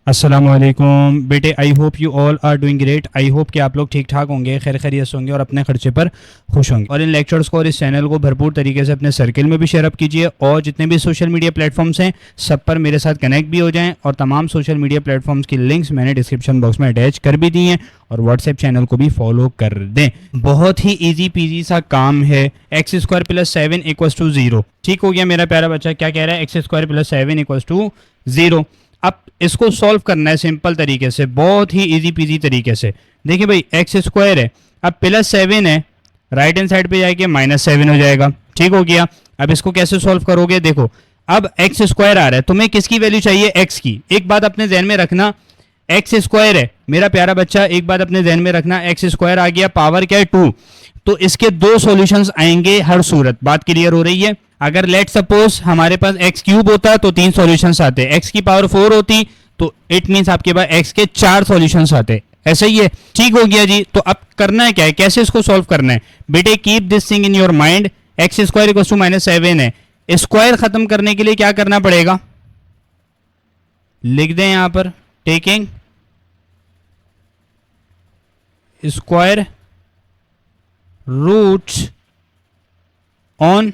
अस्सलामुअलैकुम बेटे, I hope you all are doing great. I hope कि आप लोग ठीक ठाक होंगे, खैर खैरियत होंगे और अपने खर्चे पर खुश होंगे। और इन लेक्चर्स को और इस चैनल को भरपूर तरीके से अपने सर्किल में भी शेयर अप कीजिए और जितने भी सोशल मीडिया प्लेटफॉर्म्स हैं सब पर मेरे साथ कनेक्ट भी हो जाएं। और तमाम सोशल मीडिया प्लेटफॉर्म्स की लिंक्स मैंने डिस्क्रिप्शन बॉक्स में अटैच कर भी दी हैं और व्हाट्सएप चैनल को भी फॉलो कर दें। बहुत ही ईजी पीजी सा काम है। X square plus 7 equals to 0। ठीक हो गया मेरा प्यारा बच्चा, क्या कह रहा है? X square plus 7 equals to 0। अब इसको सॉल्व करना है सिंपल तरीके से, बहुत ही इजी पीजी तरीके से। देखिए भाई, एक्स स्क्वायर है, अब प्लस 7 है, राइट हैंड साइड पे जाके -7 हो जाएगा। ठीक हो गया। अब इसको कैसे सॉल्व करोगे? देखो, अब एक्स स्क्वायर आ रहा है, तुम्हें किसकी वैल्यू चाहिए? एक्स की। एक बात अपने ध्यान में रखना, एक्स स्क्वायर है मेरा प्यारा बच्चा, एक बात अपने ध्यान में रखना, एक्स स्क्वायर आ गया, पावर क्या है 2, तो इसके दो सॉल्यूशंस आएंगे हर सूरत। बात क्लियर हो रही है? अगर लेट सपोज हमारे पास एक्स क्यूब होता तो 3 सॉल्यूशंस आते, एक्स की पावर 4 होती तो इट मींस आपके पास एक्स के 4 सॉल्यूशंस आते। ऐसा ही है। ठीक हो गया जी। तो अब करना है क्या है, कैसे इसको सॉल्व करना है? बेटे keep this thing in your mind, x square equals to -7 है। स्क्वायर खत्म करने के लिए क्या करना पड़ेगा? लिख दें यहां पर, taking square roots on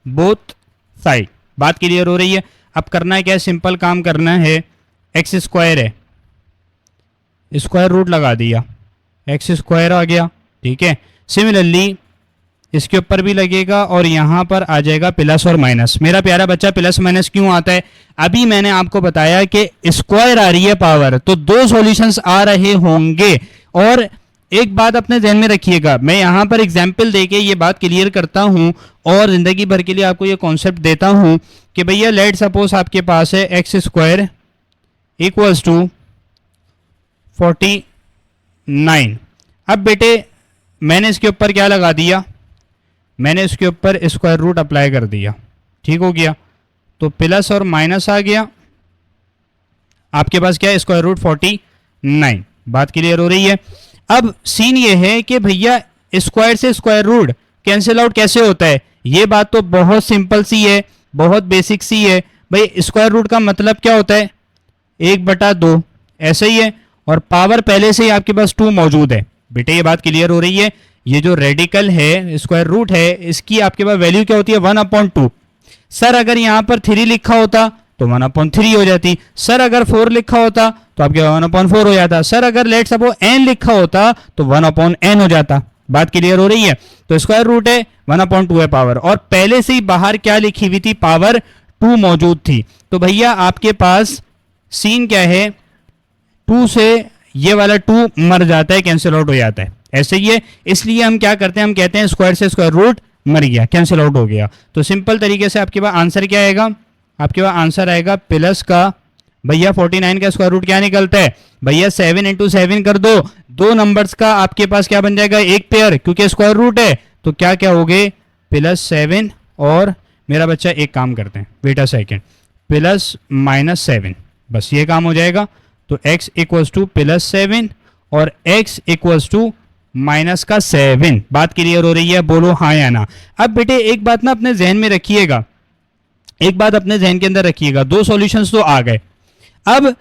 both side. बात क्लियर हो रही है? अब करना है क्या? सिंपल काम करना है। एक्स स्क्वायर है, स्क्वायर रूट लगा दिया, एक्स स्क्वायर आ गया। ठीक है। सिमिलरली इसके ऊपर भी लगेगा और यहां पर आ जाएगा प्लस और माइनस। मेरा प्यारा बच्चा, प्लस माइनस क्यों आता है? अभी मैंने आपको बताया कि स्क्वायर आ रही है पावर, तो दो सॉल्यूशंस आ रहे होंगे। और एक बात अपने ध्यान में रखिएगा, मैं यहां पर एग्जाम्पल देके ये बात क्लियर करता हूं और जिंदगी भर के लिए आपको ये कॉन्सेप्ट देता हूं कि भैया लेट सपोज आपके पास है एक्स स्क्वायर इक्वल्स टू 49। अब बेटे मैंने इसके ऊपर क्या लगा दिया? मैंने इसके ऊपर स्क्वायर रूट अप्लाई कर दिया। ठीक हो गया। तो प्लस और माइनस आ गया, आपके पास क्या है? Square root 49। बात क्लियर हो रही है? अब सीन ये है कि भैया स्क्वायर से स्क्वायर रूट कैंसिल आउट कैसे होता है? ये बात तो बहुत सिंपल सी है, बहुत बेसिक सी है। भाई स्क्वायर रूट का मतलब क्या होता है? 1/2। ऐसा ही है। और पावर पहले से ही आपके पास 2 मौजूद है। बेटे ये बात क्लियर हो रही है? ये जो रेडिकल है, स्क्वायर रूट है, इसकी आपके पास वैल्यू क्या होती है? 1/2। सर अगर यहां पर 3 लिखा होता तो 1/3 हो जाती। सर अगर 4 लिखा होता तो आपके 1/4 हो जाता। सर अगर लेट सपोज n लिखा होता तो 1/n हो जाता। बात क्लियर हो रही है? तो स्क्वायर रूट है, 1/2 है पावर, और पहले से ही बाहर क्या लिखी हुई थी? पावर 2 मौजूद थी। तो भैया आपके पास सीन क्या है? 2 से ये वाला 2 मर जाता है, कैंसिल आउट हो जाता है। ऐसे ही है। इसलिए हम क्या करते हैं? हम कहते हैं स्क्वायर से स्क्वायर रूट मर गया, कैंसिल आउट हो गया। तो सिंपल तरीके से आपके पास आंसर क्या आएगा? आपके पास आंसर आएगा प्लस का, भैया 49 का स्क्वायर रूट क्या निकलता है? भैया 7 × 7 कर दो, दो नंबर्स का आपके पास क्या बन जाएगा? एक पेयर, क्योंकि स्क्वायर रूट है तो क्या क्या हो गए? +7 और मेरा बच्चा एक काम करते हैं, वेट अ सेकेंड, प्लस -7, बस ये काम हो जाएगा। तो x इक्वल्स टू +7 और x इक्वल्स टू -7। बात क्लियर हो रही है? बोलो हाँ या ना। अब बेटे एक बात ना अपने जहन में रखिएगा, एक बात अपने जहन के अंदर रखिएगा, दो सॉल्यूशंस तो आ गए। अब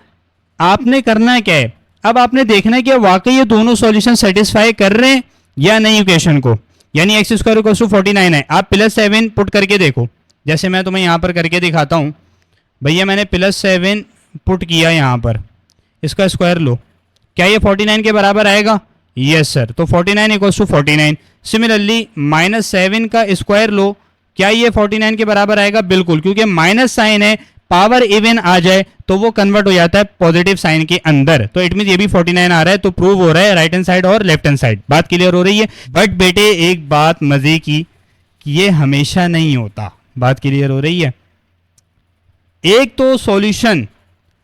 आपने करना है क्या है? अब आपने देखना है कि वाकई ये दोनों सॉल्यूशन सेटिस्फाई कर रहे हैं या नहीं इक्वेशन को। यानी एक्स स्क्वायर इक्वल्स टू 49 है, आप +7 पुट करके देखो, जैसे मैं तुम्हें यहां पर करके दिखाता हूं। भैया मैंने +7 पुट किया यहां पर, इसका स्क्वायर लो, क्या ये 49 के बराबर आएगा? Yes sir. तो 49 इक्वल्स टू 49। सिमिलरली -7 का स्क्वायर लो, क्या ये 49 के बराबर आएगा? बिल्कुल, क्योंकि माइनस साइन है, पावर इवन आ जाए तो वो कन्वर्ट हो जाता है पॉजिटिव साइन के अंदर। तो इट मीन ये भी 49 आ रहा है, तो प्रूव हो रहा है राइट हैंड साइड और लेफ्ट हैंड साइड। बात क्लियर हो रही है? बट बेटे एक बात मजे की, कि ये हमेशा नहीं होता। बात क्लियर हो रही है? एक तो सॉल्यूशन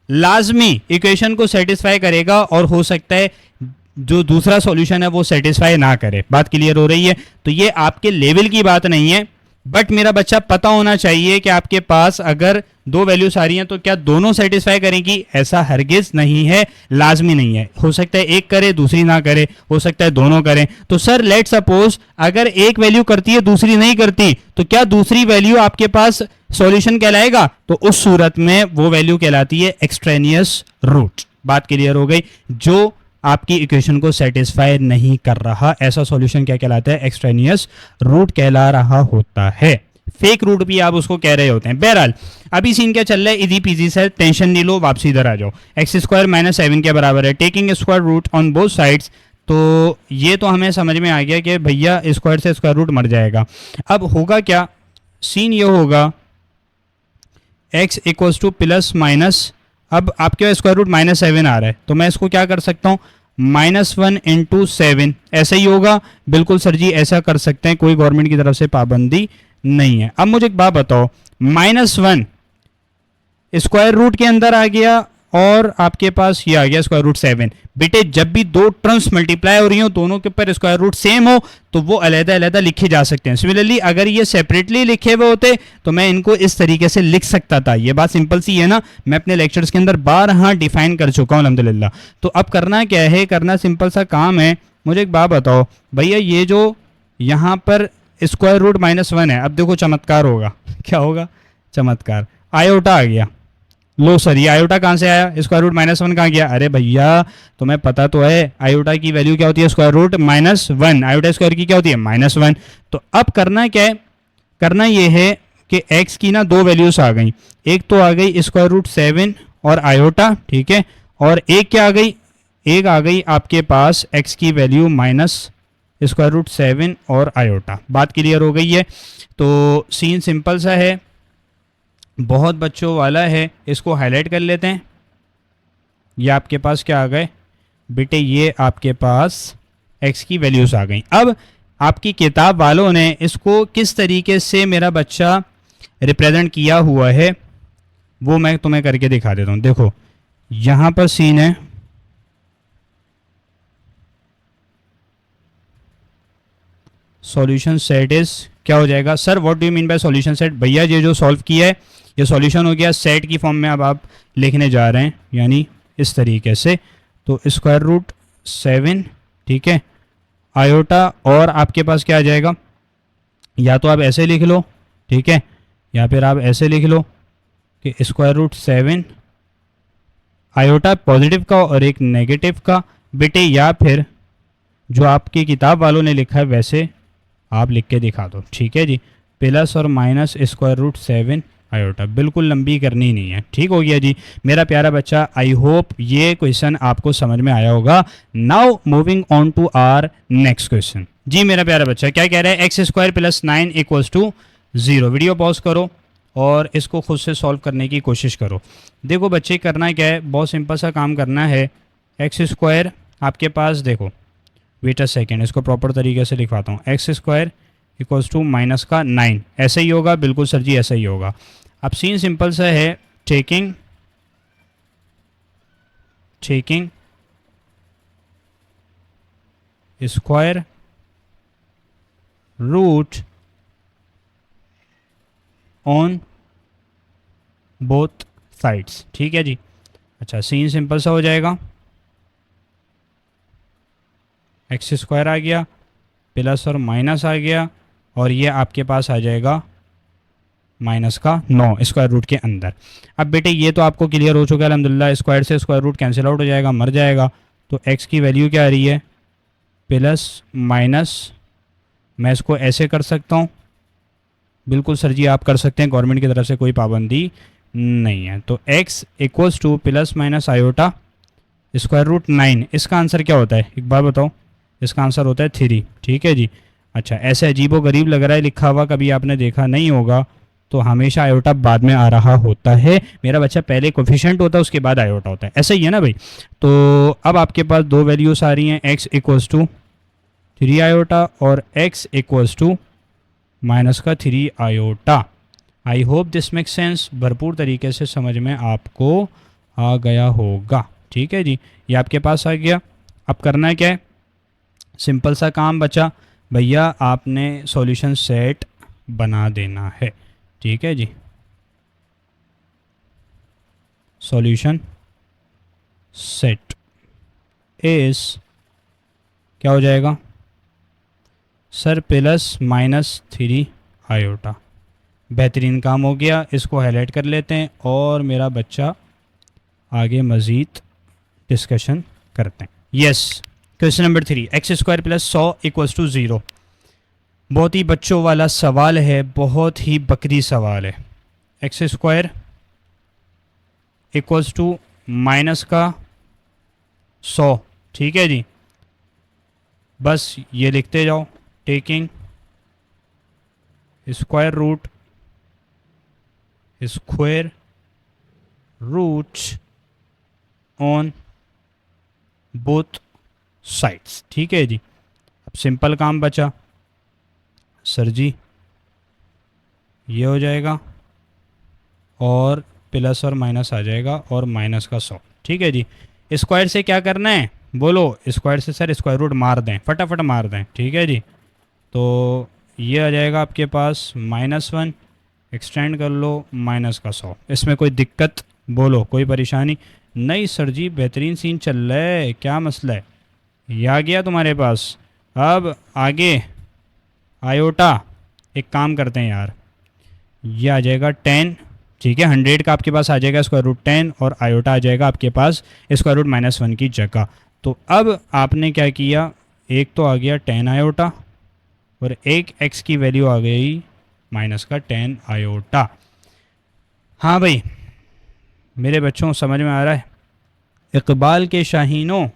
लाजमी इक्वेशन को सेटिस्फाई करेगा और हो सकता है जो दूसरा सॉल्यूशन है वो सेटिस्फाई ना करे। बात क्लियर हो रही है? तो ये आपके लेवल की बात नहीं है, बट मेरा बच्चा पता होना चाहिए कि आपके पास अगर दो वैल्यूज आ रही हैं तो क्या दोनों सेटिस्फाई करेंगी, ऐसा हरगिज नहीं है, लाजमी नहीं है। हो सकता है एक करे दूसरी ना करे, हो सकता है दोनों करें। तो सर लेट सपोज अगर एक वैल्यू करती है दूसरी नहीं करती, तो क्या दूसरी वैल्यू आपके पास सॉल्यूशन कहलाएगा? तो उस सूरत में वो वैल्यू कहलाती है एक्सट्रेनियस रूट। बात क्लियर हो गई? जो आपकी इक्वेशन को सेटिस्फाई नहीं कर रहा, ऐसा सॉल्यूशन क्या कहलाता है? एक्सट्रेनियस रूट कहला रहा होता है। फेक रूट भी आप उसको कह रहे होते हैं। बहरहाल अभी सीन क्या चल रहा है, इजी पीजी से, टेंशन नहीं लो, वापसी इधर आ जाओ। एक्स स्क्वायर माइनस 7 के बराबर है, taking square root on both sides. तो ये तो हमें समझ में आ गया कि भैया स्क्वायर से स्क्वायर रूट मर जाएगा। अब होगा क्या, सीन ये होगा x equals to plus minus, अब आपके स्क्वायर रूट माइनस 7 आ रहा है, तो मैं इसको क्या कर सकता हूँ, -1 इंटू 7, ऐसा ही होगा। बिल्कुल सर जी ऐसा कर सकते हैं, कोई गवर्नमेंट की तरफ से पाबंदी नहीं है। अब मुझे एक बात बताओ, -1 स्क्वायर रूट के अंदर आ गया और आपके पास ये आ गया स्क्वायर रूट 7। बेटे जब भी दो टर्म्स मल्टीप्लाई हो रही हो, दोनों के ऊपर स्क्वायर रूट सेम हो, तो वो अलग-अलग लिखे जा सकते हैं। सिमिलरली अगर ये सेपरेटली लिखे हुए होते तो मैं इनको इस तरीके से लिख सकता था। ये बात सिंपल सी है ना, मैं अपने लेक्चर्स के अंदर बारहा डिफाइन कर चुका हूं अल्हम्दुलिल्लाह। तो अब करना क्या है, करना सिंपल सा काम है। मुझे एक बात बताओ भैया, ये जो यहाँ पर स्क्वायर रूट -1 है, अब देखो चमत्कार होगा। क्या होगा? चमत्कार, आयोटा आ गया। लो सर ये आयोटा कहाँ से आया, स्क्वायर रूट -1 कहाँ गया? अरे भैया तुम्हें पता तो है आयोटा की वैल्यू क्या होती है, स्क्वायर रूट -1, आयोटा स्क्वायर की क्या होती है, -1। तो अब करना क्या है, करना ये है कि x की ना दो वैल्यूज आ गई। एक तो आ गई स्क्वायर रूट 7 और आयोटा, ठीक है, और एक क्या आ गई, एक आ गई आपके पास x की वैल्यू माइनस स्क्वायर रूट 7 और आयोटा। बात क्लियर हो गई है? तो सीन सिंपल सा है, बहुत बच्चों वाला है, इसको हाईलाइट कर लेते हैं। ये आपके पास क्या आ गए बेटे, ये आपके पास x की वैल्यूज आ गई। अब आपकी किताब वालों ने इसको किस तरीके से मेरा बच्चा रिप्रेजेंट किया हुआ है वो मैं तुम्हें करके दिखा देता हूँ। देखो यहाँ पर सीन है, सॉल्यूशन सेट इज, क्या हो जाएगा sir, what do you mean by solution set? भैया ये जो सॉल्व किया है ये सॉल्यूशन हो गया, सेट की फॉर्म में अब आप लिखने जा रहे हैं, यानी इस तरीके से। तो स्क्वायर रूट 7, ठीक है, आयोटा, और आपके पास क्या आ जाएगा, या तो आप ऐसे लिख लो, ठीक है, या फिर आप ऐसे लिख लो कि स्क्वायर रूट 7 आयोटा पॉजिटिव का और एक नेगेटिव का बेटे, या फिर जो आपकी किताब वालों ने लिखा है वैसे आप लिख के दिखा दो, ठीक है जी, प्लस और माइनस स्क्वायर रूट 7 आयोटा। बिल्कुल लंबी करनी नहीं है, ठीक हो गया जी मेरा प्यारा बच्चा। आई होप ये क्वेश्चन आपको समझ में आया होगा। Now moving on to our next question. जी मेरा प्यारा बच्चा क्या कह रहा है, x square plus 9 equals to 0। Video pause करो और इसको खुद से सॉल्व करने की कोशिश करो। देखो बच्चे करना क्या है, बहुत सिंपल सा काम करना है। एक्स स्क्वायर आपके पास, देखो वेट अ सेकेंड, इसको प्रॉपर तरीके से लिखवाता हूँ। X square equals to minus का 9, ऐसे ही होगा, बिल्कुल सर जी ऐसा ही होगा। अब सीन सिंपल सा है, taking square root on both sides, ठीक है जी। अच्छा सीन सिंपल सा हो जाएगा, एक्स स्क्वायर आ गया, प्लस और माइनस आ गया, और ये आपके पास आ जाएगा माइनस का 9 स्क्वायर रूट के अंदर। अब बेटे ये तो आपको क्लियर हो चुका है अल्हम्दुलिल्लाह, स्क्वायर से स्क्वायर रूट कैंसिल आउट हो जाएगा, मर जाएगा। तो x की वैल्यू क्या आ रही है, प्लस माइनस, मैं इसको ऐसे कर सकता हूँ, बिल्कुल सर जी आप कर सकते हैं, गवर्नमेंट की तरफ से कोई पाबंदी नहीं है। तो x equals to plus minus iota square root 9, इसका आंसर क्या होता है एक बार बताओ? इसका आंसर होता है 3, ठीक है जी। अच्छा ऐसे अजीबो गरीब लग रहा है लिखा हुआ, कभी आपने देखा नहीं होगा, तो हमेशा आयोटा बाद में आ रहा होता है मेरा बच्चा, पहले कोफिशिएंट होता है उसके बाद आयोटा होता है, ऐसा ही है ना भाई। तो अब आपके पास दो वैल्यूज आ रही हैं, x इक्वल्स टू 3 आयोटा और x इक्वल्स टू माइनस का 3 iota. I hope this make sense, भरपूर तरीके से समझ में आपको आ गया होगा, ठीक है जी। ये आपके पास आ गया। अब करना है क्या है, सिंपल सा काम बचा भैया, आपने सॉल्यूशन सेट बना देना है। ठीक है जी, सॉल्यूशन सेट इज क्या हो जाएगा सर, प्लस माइनस 3 आयोटा। बेहतरीन काम हो गया, इसको हाईलाइट कर लेते हैं और मेरा बच्चा आगे मज़ीद डिस्कशन करते हैं। Yes, question number 3, x square plus 100 equals to 0। बहुत ही बच्चों वाला सवाल है, बहुत ही बकरी सवाल है। X square equals to minus का 100, ठीक है जी। बस ये लिखते जाओ, taking square root on both sides. ठीक है जी। अब सिंपल काम बचा सर जी, ये हो जाएगा और प्लस और माइनस आ जाएगा और माइनस का 100। ठीक है जी। स्क्वायर से क्या करना है बोलो, स्क्वायर से सर स्क्वायर रूट मार दें, फटाफट मार दें। ठीक है जी। तो ये आ जाएगा आपके पास -1, एक्सटेंड कर लो माइनस का 100। इसमें कोई दिक्कत बोलो, कोई परेशानी नहीं सर जी, बेहतरीन सीन चल रहा है, क्या मसला है? ये आ गया तुम्हारे पास। अब आगे आयोटा, एक काम करते हैं यार, ये आ जाएगा 10, ठीक है। 100 का आपके पास आ जाएगा स्क्वायर रूट 10 और आयोटा आ जाएगा आपके पास स्क्वायर रूट -1 की जगह। तो अब आपने क्या किया, एक तो आ गया 10 आयोटा और एक x की वैल्यू आ गई माइनस का 10 आयोटा। हाँ भाई मेरे बच्चों, समझ में आ रहा है? इकबाल के शाहीनों,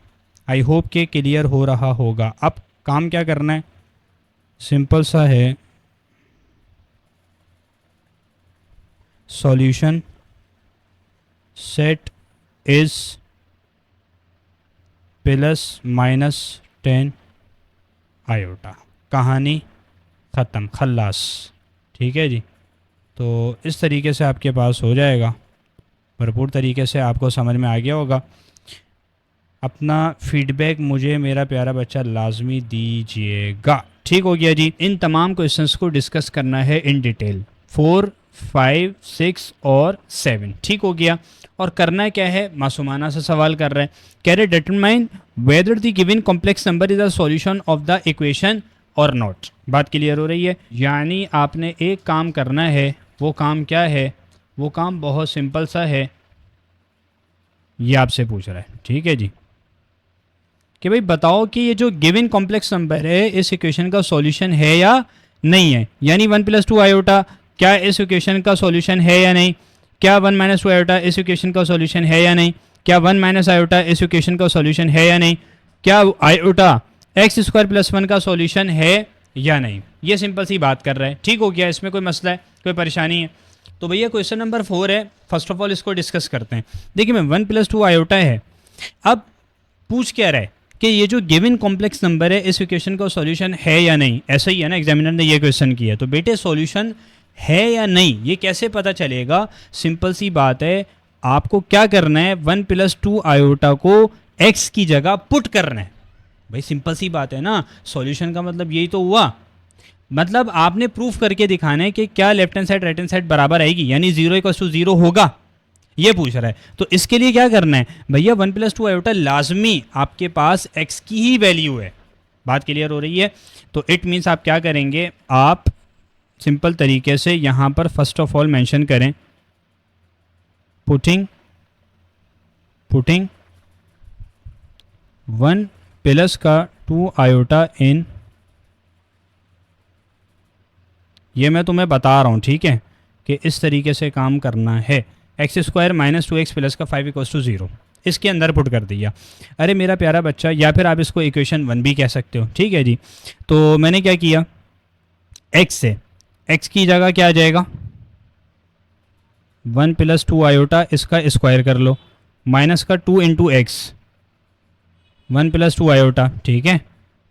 आई होप के क्लियर हो रहा होगा। अब काम क्या करना है, सिंपल सा है, सॉल्यूशन सेट इज +-10 आयोटा। कहानी ख़त्म, खल्लास। ठीक है जी। तो इस तरीके से आपके पास हो जाएगा, भरपूर तरीके से आपको समझ में आ गया होगा। अपना फीडबैक मुझे मेरा प्यारा बच्चा लाजमी दीजिएगा। ठीक हो गया जी। इन तमाम क्वेश्चंस को डिस्कस करना है इन डिटेल, 4, 5, 6 और 7। ठीक हो गया। और करना क्या है, मासूमाना सा सवाल कर रहे हैं, कह रहे determine whether the given complex number is a solution of the equation और नॉट। बात क्लियर हो रही है? यानी आपने एक काम करना है, वो काम क्या है, वो काम बहुत सिंपल सा है, ये आपसे पूछ रहा है। ठीक है जी, कि भाई बताओ कि ये जो गिवन कॉम्प्लेक्स नंबर है इस इक्वेशन का सॉल्यूशन है या नहीं है। यानी 1 + 2 आयोटा क्या इस इक्वेशन का सॉल्यूशन है या नहीं, क्या 1 - 2 आयोटा इस इक्वेशन का सॉल्यूशन है या नहीं, क्या 1 - आयोटा इस इक्वेशन का सॉल्यूशन है या नहीं, क्या आयोटा x² + 1 का सॉल्यूशन है या नहीं। ये सिंपल सी बात कर रहा है। ठीक हो गया, इसमें कोई मसला है, कोई परेशानी है? तो भैया क्वेश्चन नंबर 4 है, फर्स्ट ऑफ ऑल इसको डिस्कस करते हैं। देखिए मैं 1 + 2 आयोटा है, अब पूछ क्या रहा है कि ये जो गिवन कॉम्प्लेक्स नंबर है इस इक्वेशन का सॉल्यूशन है या नहीं। ऐसा ही है ना, एग्जामिनर ने ये क्वेश्चन किया, तो बेटे सॉल्यूशन है या नहीं ये कैसे पता चलेगा? सिंपल सी बात है, आपको क्या करना है, 1 + 2 आयोटा को x की जगह पुट करना है। भाई सिंपल सी बात है ना, सॉल्यूशन का मतलब यही तो हुआ। मतलब आपने प्रूफ करके दिखाना है कि क्या left hand side right hand side बराबर आएगी, यानी 0 = 0 होगा, ये पूछ रहा है। तो इसके लिए क्या करना है भैया, 1 + 2 आयोटा लाजमी आपके पास x की ही वैल्यू है। बात क्लियर हो रही है? तो इट मीन्स आप क्या करेंगे, आप सिंपल तरीके से यहाँ पर फर्स्ट ऑफ ऑल मेंशन करें पुटिंग 1 + का 2 आयोटा इन, ये मैं तुम्हें बता रहा हूँ, ठीक है, कि इस तरीके से काम करना है। x² - 2x + का 5 = 0 इसके अंदर पुट कर दिया। अरे मेरा प्यारा बच्चा, या फिर आप इसको इक्वेशन 1 भी कह सकते हो। ठीक है जी। तो मैंने क्या किया, x से x की जगह क्या आ जाएगा, 1 + 2 आयोटा, इसका स्क्वायर कर लो, माइनस का 2 × x, 1 + 2 आयोटा, ठीक है,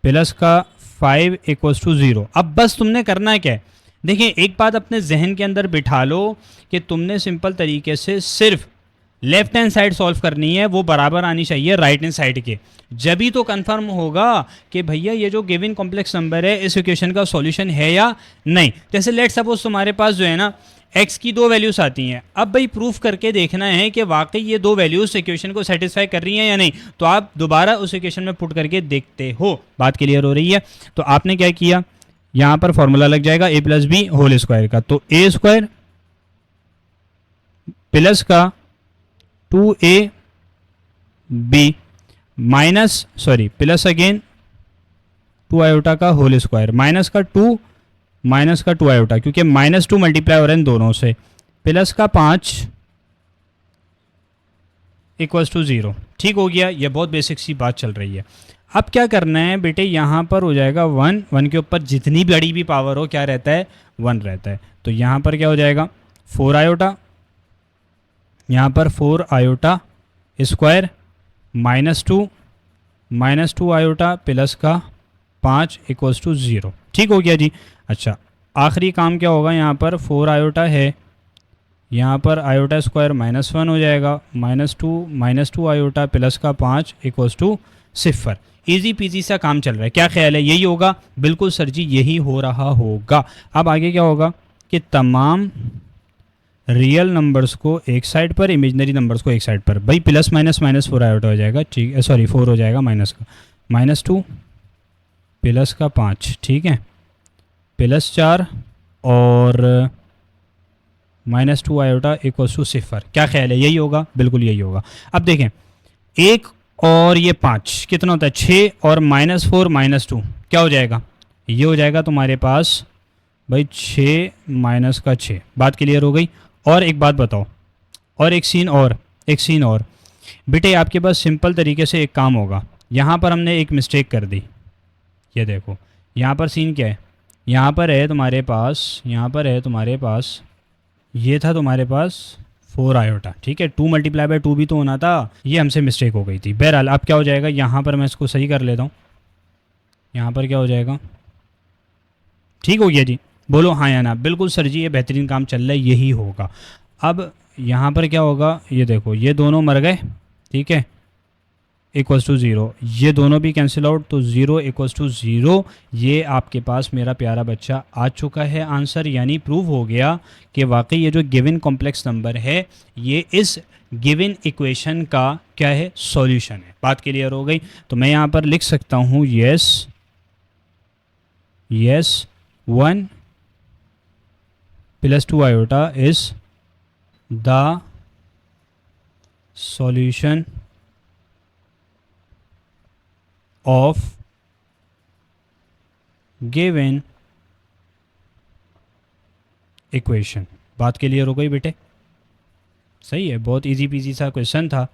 प्लस का 5 = 0। अब बस तुमने करना क्या है, देखिए एक बात अपने जहन के अंदर बिठा लो कि तुमने सिंपल तरीके से सिर्फ लेफ्ट हैंड साइड सॉल्व करनी है, वो बराबर आनी चाहिए राइट हैंड साइड के, जब ही तो कंफर्म होगा कि भैया ये जो गिवन कॉम्प्लेक्स नंबर है इस इक्वेशन का सॉल्यूशन है या नहीं। जैसे लेट सपोज तुम्हारे पास जो है ना x की दो वैल्यूज आती हैं, अब भाई प्रूफ करके देखना है कि वाकई ये दो वैल्यूज इक्वेशन को सेटिस्फाई कर रही हैं या नहीं, तो आप दोबारा उस इक्वेशन में पुट करके देखते हो। बात क्लियर हो रही है? तो आपने क्या किया, यहाँ पर फॉर्मूला लग जाएगा a plus b whole square का, तो a स्क्वायर प्लस का 2ab minus plus again 2 iota का होल स्क्वायर माइनस का 2 आयोटा, क्योंकि -2 मल्टीप्लाई हो रहे हैं दोनों से, प्लस का 5 इक्वल्स टू 0। ठीक हो गया, ये बहुत बेसिक सी बात चल रही है। अब क्या करना है बेटे, यहाँ पर हो जाएगा 1 के ऊपर जितनी बड़ी भी पावर हो क्या रहता है, 1 रहता है। तो यहाँ पर क्या हो जाएगा 4 आयोटा, यहाँ पर 4 आयोटा स्क्वायर -2 आयोटा प्लस का 5 इक्वल्स टू 0। ठीक हो गया जी। अच्छा, आखिरी काम क्या होगा, यहाँ पर 4 आयोटा है, यहाँ पर आयोटा स्क्वायर -1 हो जाएगा, -2 आयोटा प्लस का 5 इक्वल्स टू 0। ईजी पीजी सा काम चल रहा है। क्या ख्याल है, यही होगा? बिल्कुल सर जी, यही हो रहा होगा। अब आगे क्या होगा कि तमाम रियल नंबर्स को एक साइड पर, इमेजनरी नंबर्स को एक साइड पर, भाई प्लस माइनस -4 आयोटा हो जाएगा, ठीक है, 4 हो जाएगा माइनस का, -2 प्लस का 5, ठीक है, प्लस 4 और -2 आयोटा इक्वल्स टू 0। क्या ख्याल है, यही होगा? बिल्कुल यही होगा। अब देखें, 1 और ये 5 कितना होता है, 6 और -4 -2 क्या हो जाएगा, ये हो जाएगा तुम्हारे पास भाई 6 माइनस का 6। बात क्लियर हो गई? और एक बात बताओ, और एक सीन और बेटे, आपके पास सिंपल तरीके से एक काम होगा। यहाँ पर हमने एक मिस्टेक कर दी, ये देखो यहाँ पर सीन क्या है, यहाँ पर है तुम्हारे पास ये था तुम्हारे पास 4 आयोटा, ठीक है, 2 मल्टीप्लाई बाय 2 भी तो होना था, ये हमसे मिस्टेक हो गई थी। बहरहाल अब क्या हो जाएगा, यहाँ पर मैं इसको सही कर लेता हूँ, यहाँ पर क्या हो जाएगा, ठीक हो गया जी, बोलो हाँ या ना। बिल्कुल सर जी, ये बेहतरीन काम चल रहा है, यही होगा। अब यहाँ पर क्या होगा, ये देखो ये दोनों मर गए, ठीक है, इक्वल्स टू 0, ये दोनों भी कैंसिल आउट, तो 0 इक्वल्स टू 0। ये आपके पास मेरा प्यारा बच्चा आ चुका है आंसर, यानी प्रूव हो गया कि वाकई ये जो गिवन कॉम्प्लेक्स नंबर है ये इस गिवन इक्वेशन का क्या है, सॉल्यूशन है। बात क्लियर हो गई? तो मैं यहाँ पर लिख सकता हूँ yes 1 plus 2 iota is the solution of given equation. बात क्लियर हो गई बेटे? सही है, बहुत इजी पीजी सा क्वेश्चन था।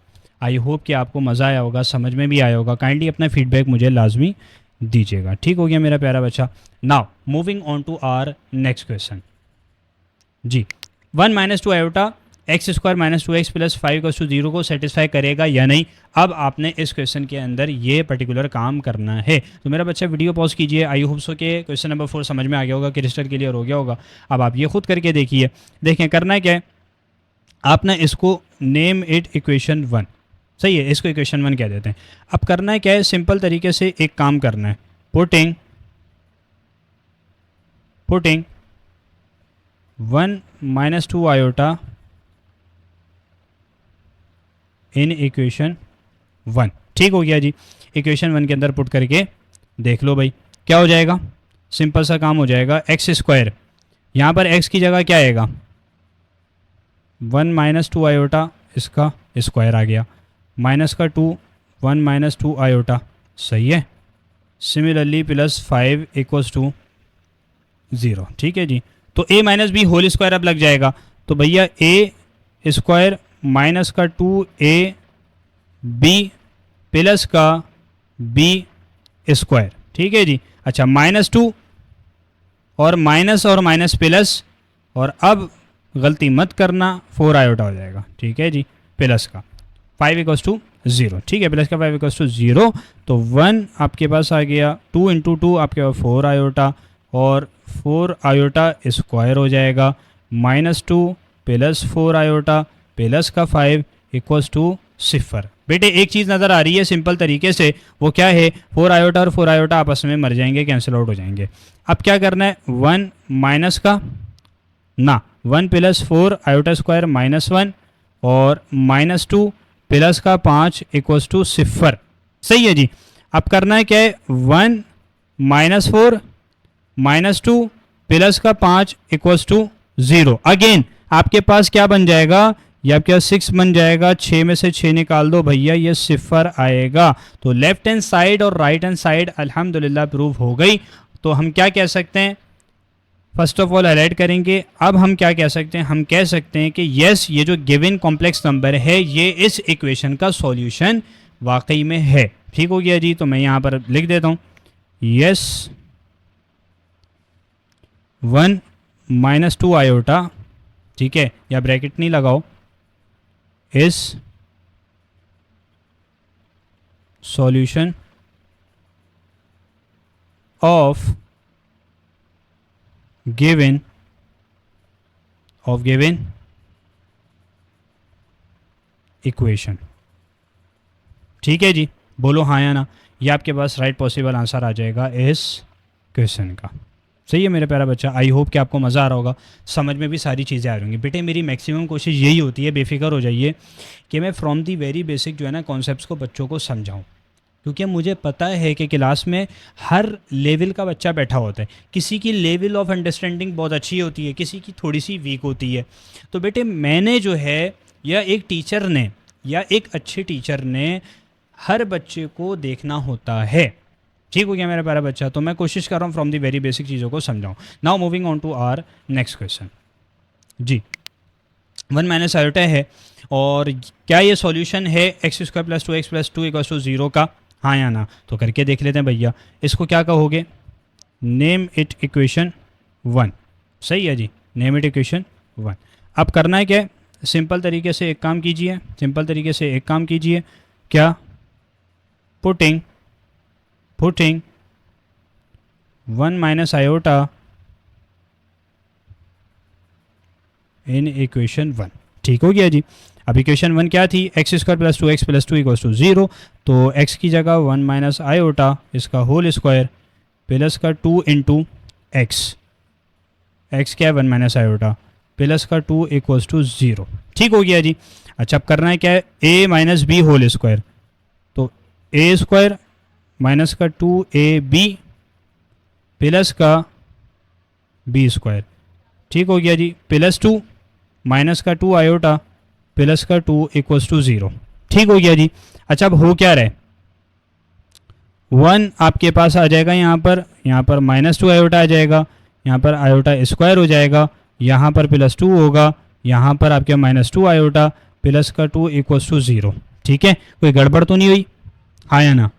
आई होप कि आपको मज़ा आया होगा, समझ में भी आया होगा। काइंडली अपना फीडबैक मुझे लाजमी दीजिएगा। ठीक हो गया मेरा प्यारा बच्चा। Now moving on to our next question जी। 1 - 2 iota x square -2x plus 5 को सेटिस्फाई करेगा या नहीं। अब आपने इस क्वेश्चन के अंदर ये पर्टिकुलर काम करना है। तो मेरा बच्चा वीडियो पॉज कीजिए। आई होप सो के क्वेश्चन नंबर 4 समझ में आ गया होगा, क्रिस्टल क्लियर हो गया होगा। अब आप ये खुद करके देखिए। देखें करना क्या है, आपने इसको नेम इट इक्वेशन 1, सही है, इसको इक्वेशन 1 कह देते हैं। अब करना है क्या है, सिंपल तरीके से एक काम करना है, पुटिंग 1 - 2 आयोटा इन इक्वेशन 1। ठीक हो गया जी। इक्वेशन 1 के अंदर पुट करके देख लो भाई क्या हो जाएगा। सिंपल सा काम हो जाएगा। एक्स स्क्वायर, यहाँ पर x की जगह क्या आएगा, 1 - 2 आयोटा, इसका स्क्वायर आ गया, माइनस का 2, 1 - 2 आयोटा, सही है। Similarly plus 5 equals to 0। ठीक है जी। तो a minus b whole square अब लग जाएगा। तो भैया a स्क्वायर माइनस का 2ab प्लस का b स्क्वायर। ठीक है जी। अच्छा, -2 और माइनस प्लस, और अब गलती मत करना 4 आयोटा हो जाएगा। ठीक है जी, प्लस का 5 इक्वल्स टू 0। ठीक है, प्लस का 5 इक्वल्स टू 0। तो 1 आपके पास आ गया, 2 × 2 आपके पास 4 आयोटा, और 4 आयोटा स्क्वायर हो जाएगा, -2 प्लस 4 आयोटा प्लस का 5 इक्वल्स टू 0। बेटे एक चीज़ नज़र आ रही है सिंपल तरीके से, वो क्या है, 4 आयोटा और 4 आयोटा आपस में मर जाएंगे, कैंसिल आउट हो जाएंगे। अब क्या करना है, 1 माइनस का ना 1 प्लस 4 आयोटा स्क्वायर माइनस 1 और माइनस 2 प्लस का 5 इक्वल्स टू 0। सही है जी। अब करना है क्या है, 1 माइनस 4 माइनस 2 प्लस का 5 इक्वल्स टू 0। अगेन आपके पास क्या बन जाएगा, ये आपके पास 6 बन जाएगा, 6 में से 6 निकाल दो भैया, ये 0 आएगा। तो लेफ्ट हैंड साइड और राइट हैंड साइड अल्हम्दुलिल्लाह प्रूव हो गई। तो हम क्या कह सकते हैं, फर्स्ट ऑफ ऑल हाईलाइट करेंगे। अब हम क्या कह सकते हैं, हम कह सकते हैं कि यस ये जो गिवन कॉम्प्लेक्स नंबर है ये इस इक्वेशन का सॉल्यूशन वाकई में है। ठीक हो गया जी। तो मैं यहाँ पर लिख देता हूँ यस 1 माइनस 2 आयोटा, ठीक है, या ब्रैकेट नहीं लगाओ, is solution of given equation. ठीक है जी, बोलो हाँ या ना। ये आपके पास राइट पॉसिबल आंसर आ जाएगा इस क्वेश्चन का। सही है मेरे प्यारा बच्चा, आई होप कि आपको मज़ा आ रहा होगा, समझ में भी सारी चीज़ें आ रही होंगी। बेटे मेरी मैक्सिमम कोशिश यही होती है, बेफिक्र हो जाइए, कि मैं फ्रॉम दी वेरी बेसिक जो है ना कॉन्सेप्ट्स को बच्चों को समझाऊँ, क्योंकि मुझे पता है कि क्लास में हर लेवल का बच्चा बैठा होता है। किसी की लेवल ऑफ अंडरस्टैंडिंग बहुत अच्छी होती है, किसी की थोड़ी सी वीक होती है। तो बेटे मैंने जो है, या एक टीचर ने, या एक अच्छे टीचर ने हर बच्चे को देखना होता है। ठीक हो गया मेरा प्यारा बच्चा। तो मैं कोशिश कर रहा हूँ फ्रॉम दी वेरी बेसिक चीज़ों को समझाऊँ। Now moving on to our next question जी। 1 माइनस आयोटा है, और क्या ये सॉल्यूशन है x square plus 2x plus 2 equals to 0 का, हाँ या ना। तो करके देख लेते हैं भैया। इसको क्या कहोगे, नेम इट इक्वेशन 1। सही है जी, नेम इट इक्वेशन 1। अब करना है क्या, सिंपल तरीके से एक काम कीजिए, क्या, putting 1 minus iota in equation 1। ठीक हो गया जी। अब इक्वेशन 1 क्या थी, x square plus 2x plus 2 equals to 0। तो x की जगह 1 माइनस आयोटा इसका होल स्क्वायर प्लस का 2 इंटू एक्स क्या है 1 माइनस आयोटा प्लस का 2 इक्वल्स टू 0। ठीक हो गया जी। अच्छा अब करना है क्या है, a minus b whole square, तो a स्क्वायर माइनस का 2ab प्लस का b स्क्वायर। ठीक हो गया जी, प्लस 2 माइनस का 2 आयोटा प्लस का 2 इक्वल्स टू 0। ठीक हो गया जी। अच्छा अब हो क्या रहा है, 1 आपके पास आ जाएगा यहाँ पर माइनस 2 आयोटा आ जाएगा, यहाँ पर आयोटा स्क्वायर हो जाएगा, यहाँ पर प्लस 2 होगा, यहाँ पर आपके माइनस 2 आयोटा प्लस का 2 इक्वल्स टू 0। ठीक है, कोई गड़बड़ तो नहीं हुई, हाँ या ना,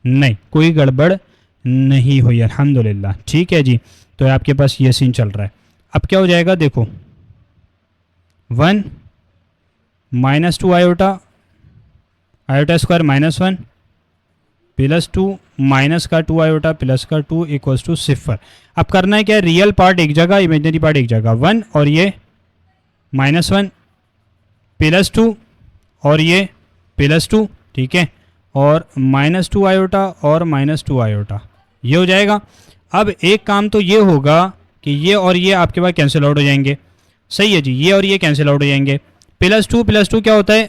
नहीं कोई गड़बड़ नहीं हुई अल्हम्दुलिल्लाह। ठीक है जी। तो आपके पास ये सीन चल रहा है। अब क्या हो जाएगा देखो, 1 minus 2 iota square minus 1 plus 2 minus का 2 आयोटा प्लस का 2 इक्वल्स टू 0। अब करना है क्या, रियल पार्ट एक जगह, इमेजिनरी पार्ट एक जगह, 1 और ये माइनस 1 प्लस 2 और ये प्लस 2, ठीक है, और माइनस 2 आयोटा और माइनस 2 आयोटा, ये हो जाएगा। अब एक काम तो ये होगा कि ये और ये आपके पास कैंसिल आउट हो जाएंगे। सही है जी, ये और ये कैंसिल आउट हो जाएंगे। प्लस 2 क्या होता है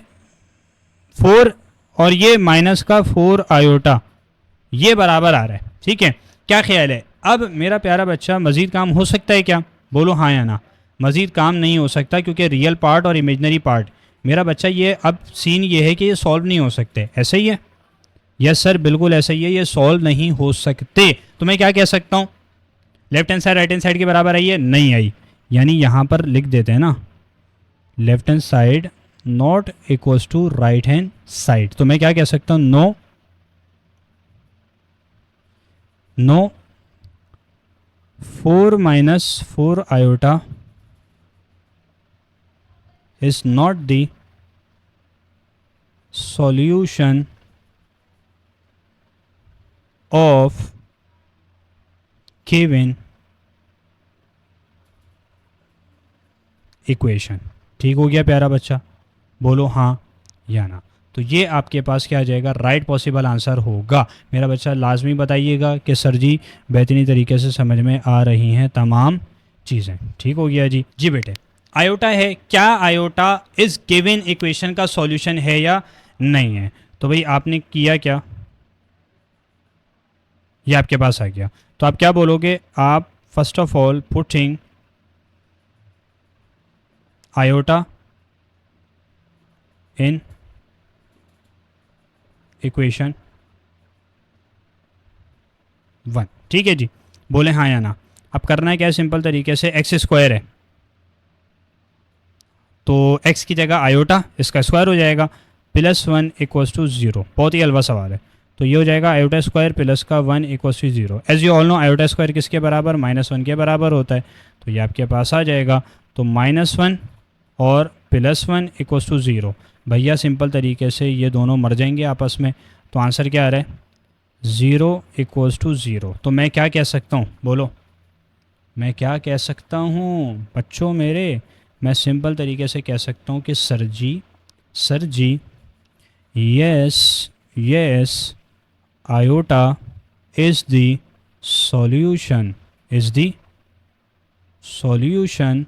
4, और ये माइनस का 4 आयोटा, ये बराबर आ रहा है। ठीक है, क्या ख्याल है। अब मेरा प्यारा बच्चा मज़ीद काम हो सकता है क्या, बोलो हाँ या ना। मज़ीद काम नहीं हो सकता, क्योंकि रियल पार्ट और इमेजनरी पार्ट मेरा बच्चा, ये अब सीन ये है कि ये सॉल्व नहीं हो सकते। ऐसा ही है, यस सर बिल्कुल ऐसा ही है, ये सॉल्व नहीं हो सकते। तो मैं क्या कह सकता हूँ, left hand side right hand side के बराबर आई है, नहीं आई, यानी यहाँ पर लिख देते हैं ना, left hand side not equals to right hand side. तो मैं क्या कह सकता हूँ, no 4 minus 4 iota is not the solution of given equation. ठीक हो गया प्यारा बच्चा, बोलो हाँ या ना। तो ये आपके पास क्या आ जाएगा, राइट पॉसिबल आंसर होगा। मेरा बच्चा लाजमी बताइएगा कि सर जी बेहतरीन तरीके से समझ में आ रही हैं तमाम चीज़ें। ठीक हो गया जी। जी बेटे, आयोटा है, क्या आयोटा इस गिवन इक्वेशन का सॉल्यूशन है या नहीं है? तो भाई आपने किया क्या, ये आपके पास आ गया, तो आप क्या बोलोगे, आप first of all putting iota in equation 1। ठीक है जी, बोले हाँ या ना। अब करना है क्या है, सिंपल तरीके से एक्स स्क्वायर है तो एक्स की जगह आयोटा इसका स्क्वायर हो जाएगा, +1 इक्वल्स टू 0। बहुत ही हलवा सवाल है। तो ये हो जाएगा आयोटा स्क्वायर प्लस का 1 equals to 0। As you all know iota square किसके बराबर, -1 के बराबर होता है। तो ये आपके पास आ जाएगा, तो -1 और +1 इक्वल्स टू 0। भैया सिंपल तरीके से ये दोनों मर जाएंगे आपस में, तो आंसर क्या आ रहा है, 0 इक्वल्स टू 0। तो मैं क्या कह सकता हूँ, बोलो मैं क्या कह सकता हूँ बच्चों मेरे, मैं सिंपल तरीके से कह सकता हूँ कि sir ji yes iota is the solution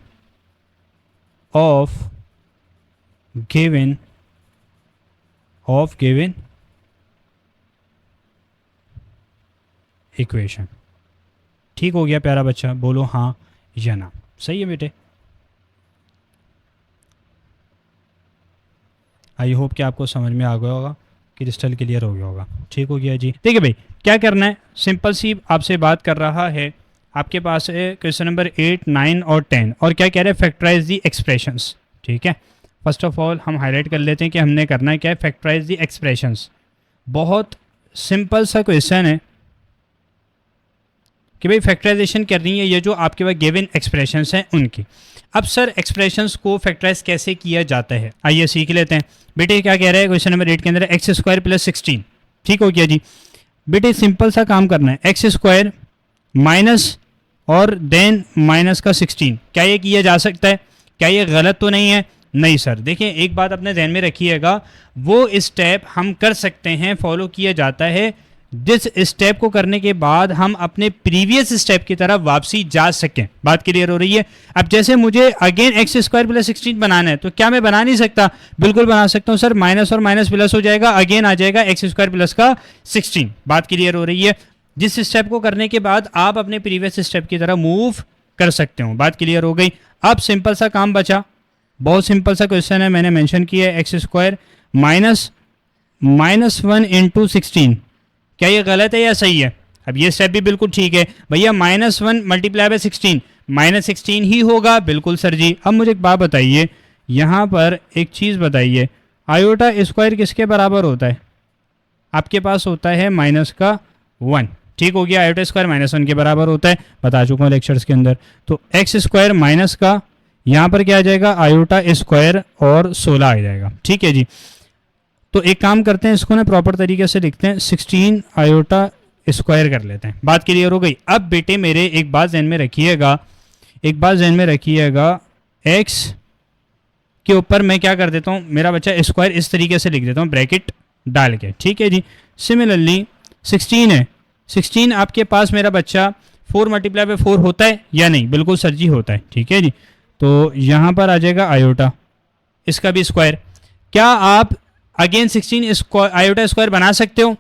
of given equation. ठीक हो गया प्यारा बच्चा, बोलो हाँ या ना। सही है बेटे, आई होप कि आपको समझ में आ गया होगा, क्रिस्टल क्लियर हो गया होगा। ठीक हो गया जी। देखिए भाई क्या करना है, सिंपल सी आपसे बात कर रहा है, आपके पास है क्वेश्चन नंबर 8, 9 और 10, और क्या कह रहे हैं, फैक्टराइज दी एक्सप्रेशंस। ठीक है, फर्स्ट ऑफ ऑल हम हाईलाइट कर लेते हैं कि हमने करना है क्या है, फैक्टराइज दी एक्सप्रेशंस। बहुत सिंपल सा क्वेश्चन है कि भाई फैक्टराइजेशन करनी है ये जो आपके पास गिवन एक्सप्रेशंस हैं उनकी। अब सर एक्सप्रेशंस को फैक्टराइज कैसे किया जाता है, आइए सीख लेते हैं। बेटे क्या कह रहा है क्वेश्चन नंबर 8 के अंदर, एक्स स्क्वायर प्लस 16। ठीक हो गया जी। बेटे सिंपल सा काम करना है, एक्स स्क्वायर माइनस और देन माइनस का 16। क्या ये किया जा सकता है, क्या ये गलत तो नहीं है? नहीं सर। देखिए एक बात अपने ध्यान में रखिएगा, वो स्टेप हम कर सकते हैं, फॉलो किया जाता है जिस स्टेप को करने के बाद हम अपने प्रीवियस स्टेप की तरफ वापसी जा सकें। बात क्लियर हो रही है? अब जैसे मुझे अगेन एक्स स्क्वायर प्लस 16 बनाना है, तो क्या मैं बना नहीं सकता? बिल्कुल बना सकता हूं सर, माइनस और माइनस प्लस हो जाएगा, अगेन आ जाएगा एक्स स्क्वायर प्लस का 16। बात क्लियर हो रही है? जिस स्टेप को करने के बाद आप अपने प्रीवियस स्टेप की तरफ मूव कर सकते हो। बात क्लियर हो गई? अब सिंपल सा काम बचा, बहुत सिंपल सा क्वेश्चन है, मैंने मेंशन किया है, एक्स स्क्वायर -1 इंटू 16। क्या ये गलत है या सही है? अब ये स्टेप भी बिल्कुल ठीक है भैया, -1 मल्टीप्लाई बाय 16 -16 ही होगा। बिल्कुल सर जी। अब मुझे एक बात बताइए, यहाँ पर एक चीज़ बताइए, आयोटा स्क्वायर किसके बराबर होता है? आपके पास होता है -1। ठीक हो गया, आयोटा स्क्वायर -1 के बराबर होता है, बता चुका हूँ लेक्चर्स के अंदर। तो एक्स स्क्वायर माइनस का यहाँ पर क्या आ जाएगा, आयोटा स्क्वायर और 16 आ जाएगा। ठीक है जी। तो एक काम करते हैं, इसको ना प्रॉपर तरीके से लिखते हैं, 16 आयोटा स्क्वायर कर लेते हैं। बात क्लियर हो गई? अब बेटे मेरे एक बात ध्यान में रखिएगा, एक्स के ऊपर मैं क्या कर देता हूँ, मेरा बच्चा स्क्वायर इस तरीके से लिख देता हूँ ब्रैकेट डाल के। ठीक है जी। सिमिलरली 16 है, 16 आपके पास मेरा बच्चा 4 मल्टीप्लाई बाय 4 होता है या नहीं? बिल्कुल सर जी होता है। ठीक है जी। तो यहाँ पर आ जाएगा आयोटा, इसका भी स्क्वायर। क्या आप अगेन 16 आयोटा स्क्वायर बना सकते हो?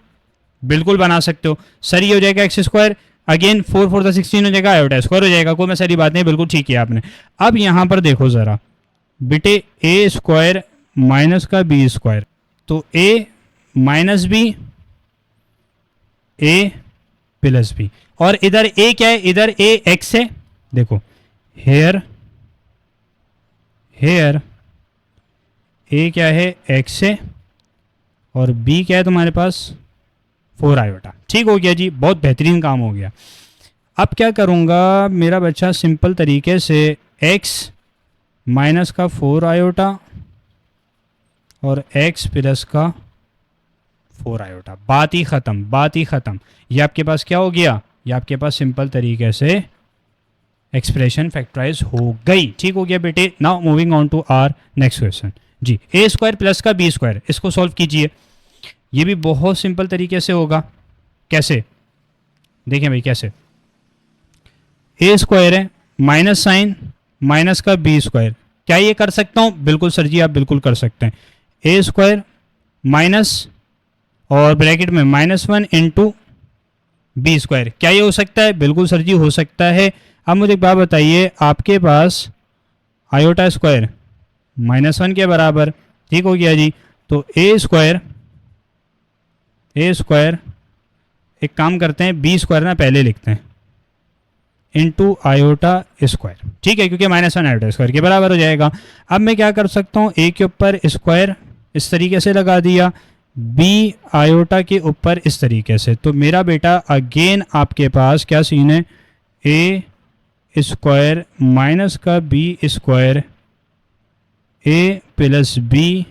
बिल्कुल बना सकते हो सर। ये हो जाएगा एक्स स्क्वायर, अगेन 4 4 16 हो जाएगा, आयोटा स्क्वायर हो जाएगा। कोई मैं सारी बात नहीं, बिल्कुल ठीक है आपने। अब यहाँ पर देखो ज़रा बेटे, ए स्क्वायर माइनस का बी स्क्वायर, तो ए minus b, a plus b, और इधर ए क्या है, इधर ए एक्स है। देखो हेयर ए क्या है, एक्स है, और बी क्या है तुम्हारे पास, 4 आयोटा। ठीक हो गया जी, बहुत बेहतरीन काम हो गया। अब क्या करूँगा मेरा बच्चा, सिंपल तरीके से x माइनस का 4 आयोटा और x प्लस का 4 आयोटा। बात ही ख़त्म। ये आपके पास क्या हो गया, ये आपके पास सिंपल तरीके से एक्सप्रेशन फैक्टराइज हो गई। ठीक हो गया बेटे। Now moving on to our next question. जी, ए स्क्वायर प्लस का बी स्क्वायर, इसको सॉल्व कीजिए। ये भी बहुत सिंपल तरीके से होगा। कैसे, देखें भाई कैसे, ए स्क्वायर है माइनस साइन माइनस का बी स्क्वायर, क्या ये कर सकता हूँ? बिल्कुल सर जी, आप बिल्कुल कर सकते हैं। ए स्क्वायर माइनस और ब्रैकेट में -1 इंटू बी स्क्वायर, क्या ये हो सकता है? बिल्कुल सर जी हो सकता है। अब मुझे एक बात बताइए, आपके पास आयोटा स्क्वायर -1 के बराबर, ठीक हो गया जी। तो ए स्क्वायर एक काम करते हैं, बी स्क्वायर ना पहले लिखते हैं इंटू आयोटा स्क्वायर, ठीक है, क्योंकि -1 आयोटा स्क्वायर के बराबर हो जाएगा। अब मैं क्या कर सकता हूँ, ए के ऊपर स्क्वायर इस तरीके से लगा दिया, बी आयोटा के ऊपर इस तरीके से। तो मेरा बेटा अगेन आपके पास क्या सीन है, ए स्क्वायर माइनस का बी स्क्वायर, ए प्लस बी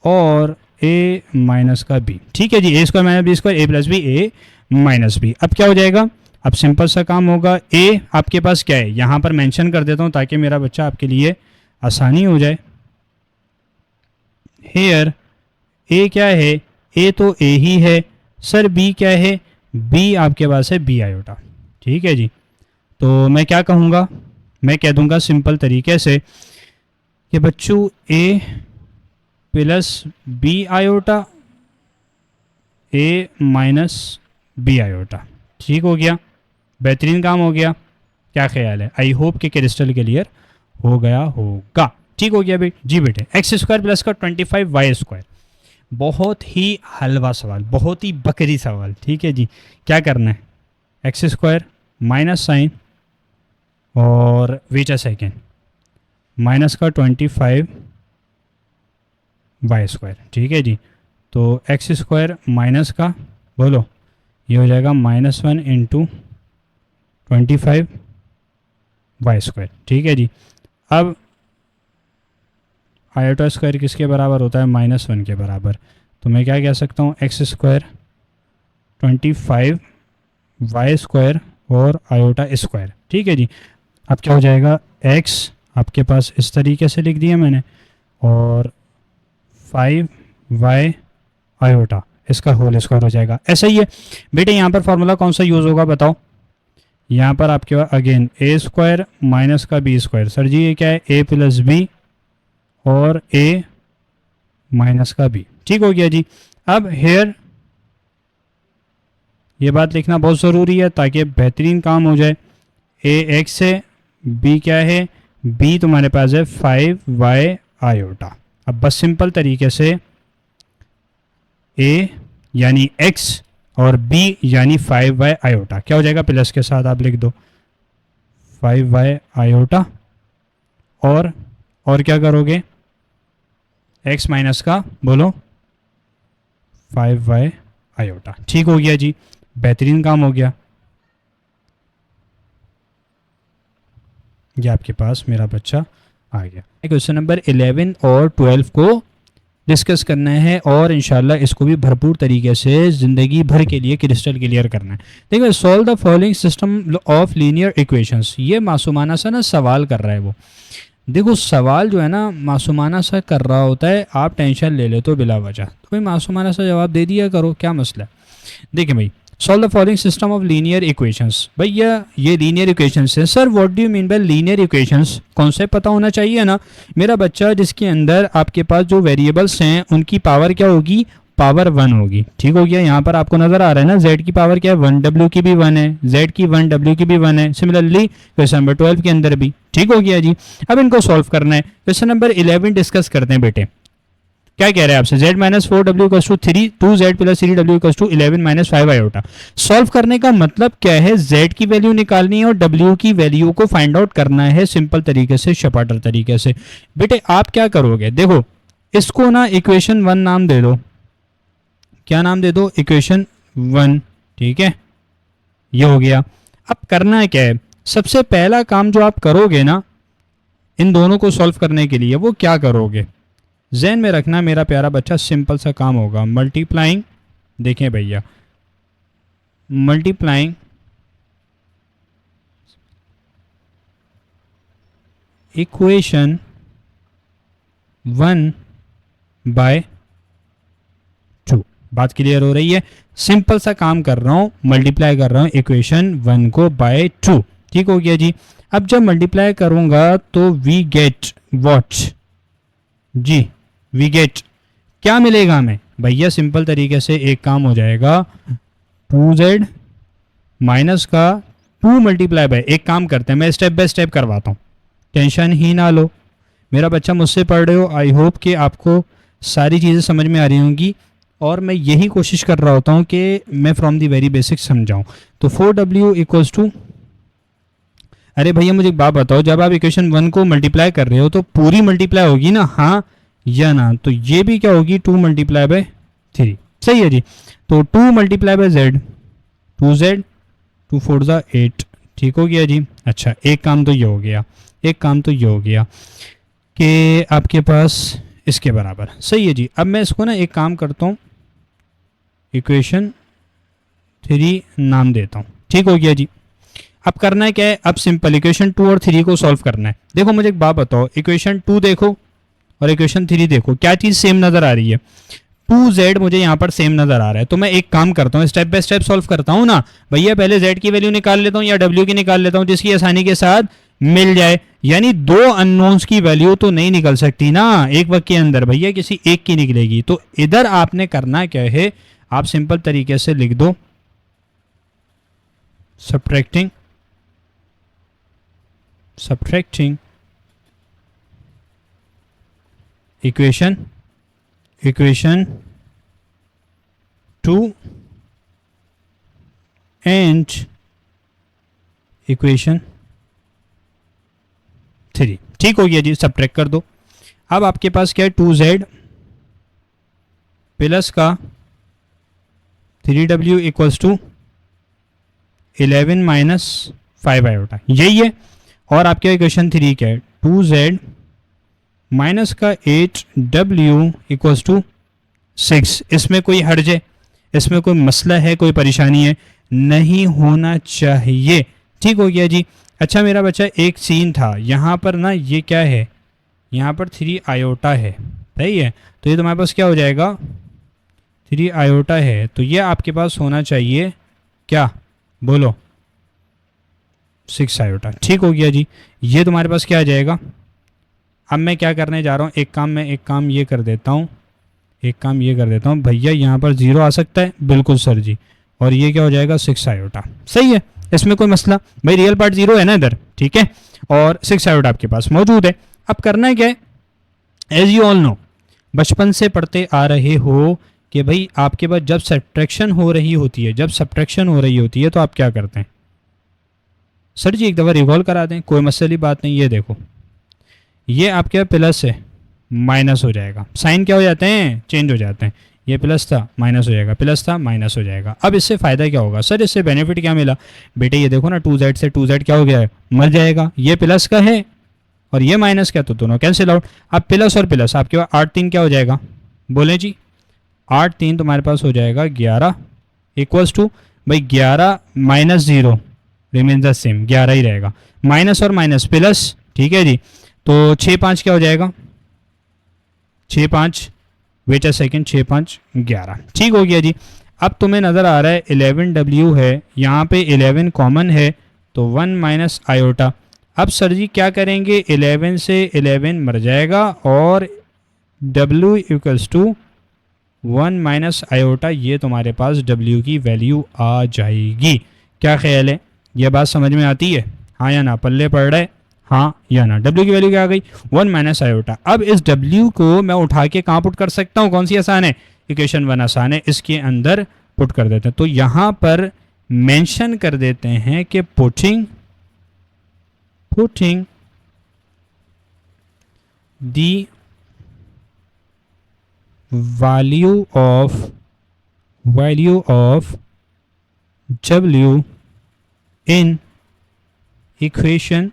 और ए माइनस का बी, ठीक है जी। A square minus b square, A plus B, A minus B. अब क्या हो जाएगा, अब सिंपल सा काम होगा। ए आपके पास क्या है, यहाँ पर मेंशन कर देता हूँ ताकि मेरा बच्चा आपके लिए आसानी हो जाए। हेयर ए क्या है, ए तो ए ही है सर, बी क्या है, बी आपके पास है बी आयोटा, ठीक है जी। तो मैं क्या कहूँगा, मैं कह दूँगा सिंपल तरीके से कि बच्चों ए प्लस बी आयोटा, ए माइनस बी आयोटा, ठीक हो गया, बेहतरीन काम हो गया। क्या ख्याल है, आई होप कि क्रिस्टल क्लियर हो गया होगा। ठीक हो गया जी बेटे। एक्स स्क्वायर प्लस का 25 वाई स्क्वायर, बहुत ही हलवा सवाल, बहुत ही बकरी सवाल, ठीक है जी। क्या करना है, एक्स स्क्वायर माइनस साइन और वेट अ सेकेंड माइनस का 25 वाई स्क्वायर, ठीक है जी। तो एक्स स्क्वायर माइनस का, बोलो, ये हो जाएगा -1 इंटू 25 वाई स्क्वायर, ठीक है जी। अब आयोटा स्क्वायर किसके बराबर होता है, -1 के बराबर। तो मैं क्या कह सकता हूँ, एक्स स्क्वायर 25 वाई स्क्वायर और आयोटा स्क्वायर, ठीक है जी। अब क्या हो जाएगा, एक्स आपके पास इस तरीके से लिख दिया मैंने और 5 वाई आयोटा, इसका होल स्क्वायर हो जाएगा। ऐसा ही है बेटे, यहाँ पर फॉर्मूला कौन सा यूज़ होगा बताओ। यहाँ पर आपके पास अगेन ए स्क्वायर माइनस का बी स्क्वायर, सर जी ये क्या है, ए प्लस बी और ए माइनस का बी, ठीक हो गया जी। अब हेयर ये बात लिखना बहुत ज़रूरी है ताकि बेहतरीन काम हो जाए। ए एक्स है, बी क्या है, बी तुम्हारे पास है 5 वाई आयोटा। अब बस सिंपल तरीके से ए यानी एक्स और बी यानी 5 वाई आयोटा, क्या हो जाएगा, प्लस के साथ आप लिख दो 5 वाई आयोटा और क्या करोगे, एक्स माइनस का, बोलो 5 वाई आयोटा, ठीक हो गया जी, बेहतरीन काम हो गया। ये आपके पास मेरा बच्चा आ गया। क्वेश्चन नंबर 11 और 12 को डिस्कस करना है और इंशाल्लाह इसको भी भरपूर तरीके से ज़िंदगी भर के लिए क्रिस्टल क्लियर करना है। देखिए, solve the following system of linear equations, ये मासूमाना सा ना सवाल कर रहा है वो। देखो सवाल जो है ना मासूमाना सा कर रहा होता है, आप टेंशन ले लेते हो बिला वजह, तो भाई मासूमाना सा जवाब दे दिया करो, क्या मसला है। देखिए भाई, solve the following system of linear equations, भैया ये लीनियर इक्वेशंस है। Sir what do you mean by linear equations, concept पता होना चाहिए ना मेरा बच्चा, जिसके अंदर आपके पास जो वेरिएबल्स हैं उनकी पावर क्या होगी, पावर 1 होगी, ठीक हो गया। यहाँ पर आपको नजर आ रहा है ना, z की पावर क्या है 1, w की भी 1 है, z की 1, w की भी 1 है। सिमिलरली क्वेश्चन नंबर 12 के अंदर भी, ठीक हो गया जी। अब इनको सॉल्व करना है। क्वेश्चन नंबर 11 डिस्कस करते हैं बेटे। क्या कह रहे हैं आपसे, z minus 4w equals to 3, 2z plus 3w equals to 11 minus 5 iota. Solve करने का मतलब क्या है, z की वैल्यू निकालनी है और w की वैल्यू को फाइंड आउट करना है सिंपल तरीके से, शपाटर तरीके से। बेटे आप क्या करोगे, देखो इसको ना इक्वेशन 1 नाम दे दो, क्या नाम दे दो, इक्वेशन 1, ठीक है, ये हो गया। अब करना है क्या है, सबसे पहला काम जो आप करोगे ना इन दोनों को सॉल्व करने के लिए, वो क्या करोगे, ज़हन में रखना मेरा प्यारा बच्चा, सिंपल सा काम होगा, मल्टीप्लाइंग, देखें भैया, मल्टीप्लाइंग इक्वेशन 1/2। बात क्लियर हो रही है? सिंपल सा काम कर रहा हूँ, मल्टीप्लाई कर रहा हूँ इक्वेशन 1 को बाय 2। ठीक हो गया जी। अब जब मल्टीप्लाई करूंगा तो वी गेट वॉट जी, वी गेट क्या मिलेगा हमें भैया? सिंपल तरीके से एक काम हो जाएगा, 2z माइनस का 2 मल्टीप्लाई बाय, एक काम करते हैं मैं स्टेप बाय स्टेप करवाता हूँ, टेंशन ही ना लो। मेरा बच्चा मुझसे पढ़ रहे हो, आई होप कि आपको सारी चीज़ें समझ में आ रही होंगी और मैं यही कोशिश कर रहा होता हूँ कि मैं फ्रॉम दी वेरी बेसिक समझाऊँ। तो 4w इक्वल्स टू, अरे भैया मुझे एक बात बताओ, जब आप इक्वेशन 1 को मल्टीप्लाई कर रहे हो तो पूरी मल्टीप्लाई होगी ना, हाँ या ना? तो ये भी क्या होगी, 2 मल्टीप्लाई बाय 3। सही है जी। तो 2 मल्टीप्लाई बाय z, 2z, 2 4 ज़ा 8। ठीक हो गया जी। अच्छा एक काम तो ये हो गया, एक काम तो ये हो गया कि आपके पास इसके बराबर। सही है जी। अब मैं इसको ना एक काम करता हूँ, इक्वेशन 3 नाम देता हूँ। ठीक हो गया जी। अब करना है क्या है, अब सिंपल इक्वेशन 2 और 3 को सॉल्व करना है। देखो मुझे एक बात बताओ, इक्वेशन 2 देखो और इक्वेशन 3 देखो, क्या चीज़ सेम नज़र आ रही है? 2z मुझे यहाँ पर सेम नज़र आ रहा है। तो मैं एक काम करता हूँ, स्टेप बाय स्टेप सॉल्व करता हूँ ना भैया। पहले z की वैल्यू निकाल लेता हूँ या w की निकाल लेता हूँ, जिसकी आसानी के साथ मिल जाए। यानी दो अननोन्स की वैल्यू तो नहीं निकल सकती ना एक वक्त के अंदर, भैया किसी एक की निकलेगी। तो इधर आपने करना क्या है, आप सिंपल तरीके से लिख दो सब्ट्रैक्टिंग इक्वेशन 2 एंड इक्वेशन 3। ठीक हो गया जी। सब्ट्रैक्ट कर दो। अब आपके पास क्या है, 2z प्लस का 3w equals to 11 minus 5 iota, यही है। और आपके इक्वेशन 3 क्या है, 2z माइनस का 8w इक्वल्स टू 6। इसमें कोई हर्ज है, इसमें कोई मसला है, कोई परेशानी है? नहीं होना चाहिए। ठीक हो गया जी। अच्छा मेरा बच्चा एक सीन था यहाँ पर ना, ये क्या है, यहाँ पर 3 आयोटा है। सही है। तो ये तुम्हारे पास क्या हो जाएगा, 3 आयोटा है। तो ये आपके पास होना चाहिए क्या, बोलो, 6 आयोटा। ठीक हो गया जी। ये तुम्हारे पास क्या आ जाएगा। अब मैं क्या करने जा रहा हूँ, एक काम ये कर देता हूँ, भैया यहाँ पर 0 आ सकता है, बिल्कुल सर जी। और ये क्या हो जाएगा, 6 आयोटा। सही है, इसमें कोई मसला, भाई रियल पार्ट 0 है ना इधर, ठीक है। और 6 आयोटा आपके पास मौजूद है। अब करना है क्या है, एज यू ऑल नो, बचपन से पढ़ते आ रहे हो कि भाई आपके पास जब सब्ट्रैक्शन हो रही होती है, तो आप क्या करते हैं? सर जी एक दफ़ा रिकॉल करा दें, कोई मसली बात नहीं। ये देखो, ये आपके प्लस है, माइनस हो जाएगा, साइन क्या हो जाते हैं, चेंज हो जाते हैं। ये प्लस था माइनस हो जाएगा, प्लस था माइनस हो जाएगा। अब इससे फ़ायदा क्या होगा सर, इससे बेनिफिट क्या मिला बेटे? ये देखो ना, 2z से 2z क्या हो गया है, मर जाएगा। ये प्लस का है और ये माइनस का, तो दोनों कैंसिल आउट। अब प्लस और प्लस आपके पास 8 3 क्या हो जाएगा, बोले जी? 8 3 तुम्हारे पास हो जाएगा 11 इक्वल्स टू, भाई 11 माइनस 0 रिमेन्स द सेम, 11 ही रहेगा। माइनस और माइनस प्लस, ठीक है जी। तो 6 5 क्या हो जाएगा, 6 5, वेट अ सेकेंड, 6 5 11। ठीक हो गया जी। अब तुम्हें नज़र आ रहा है 11w है, यहाँ पे 11 कॉमन है, तो 1 माइनस आयोटा। अब सर जी क्या करेंगे, 11 से 11 मर जाएगा और w equals to 1 minus iota, ये तुम्हारे पास w की वैल्यू आ जाएगी। क्या ख्याल है, ये बात समझ में आती है, हाँ या ना? पल्ले पड़ रहा है, हाँ या ना? w की वैल्यू क्या आ गई, 1 माइनस आयोटा। अब इस w को मैं उठा के कहाँ पुट कर सकता हूँ, कौन सी आसान है, इक्वेशन 1 आसान है, इसके अंदर पुट कर देते हैं। तो यहाँ पर मेंशन कर देते हैं कि putting the value of w in equation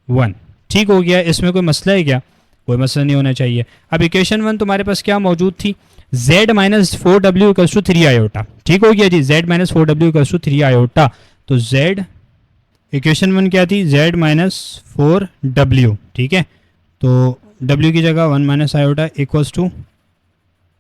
1। ठीक हो गया। इसमें कोई मसला है क्या, कोई मसला नहीं होना चाहिए। अब इक्वेशन 1 तुम्हारे पास क्या मौजूद थी, z minus 4w equals to 3 iota. ठीक हो गया जी, z minus 4w equals to 3 iota. तो z इक्वेशन 1 क्या थी, z माइनस 4w, ठीक है। तो डब्ल्यू की जगह 1 minus iota equals to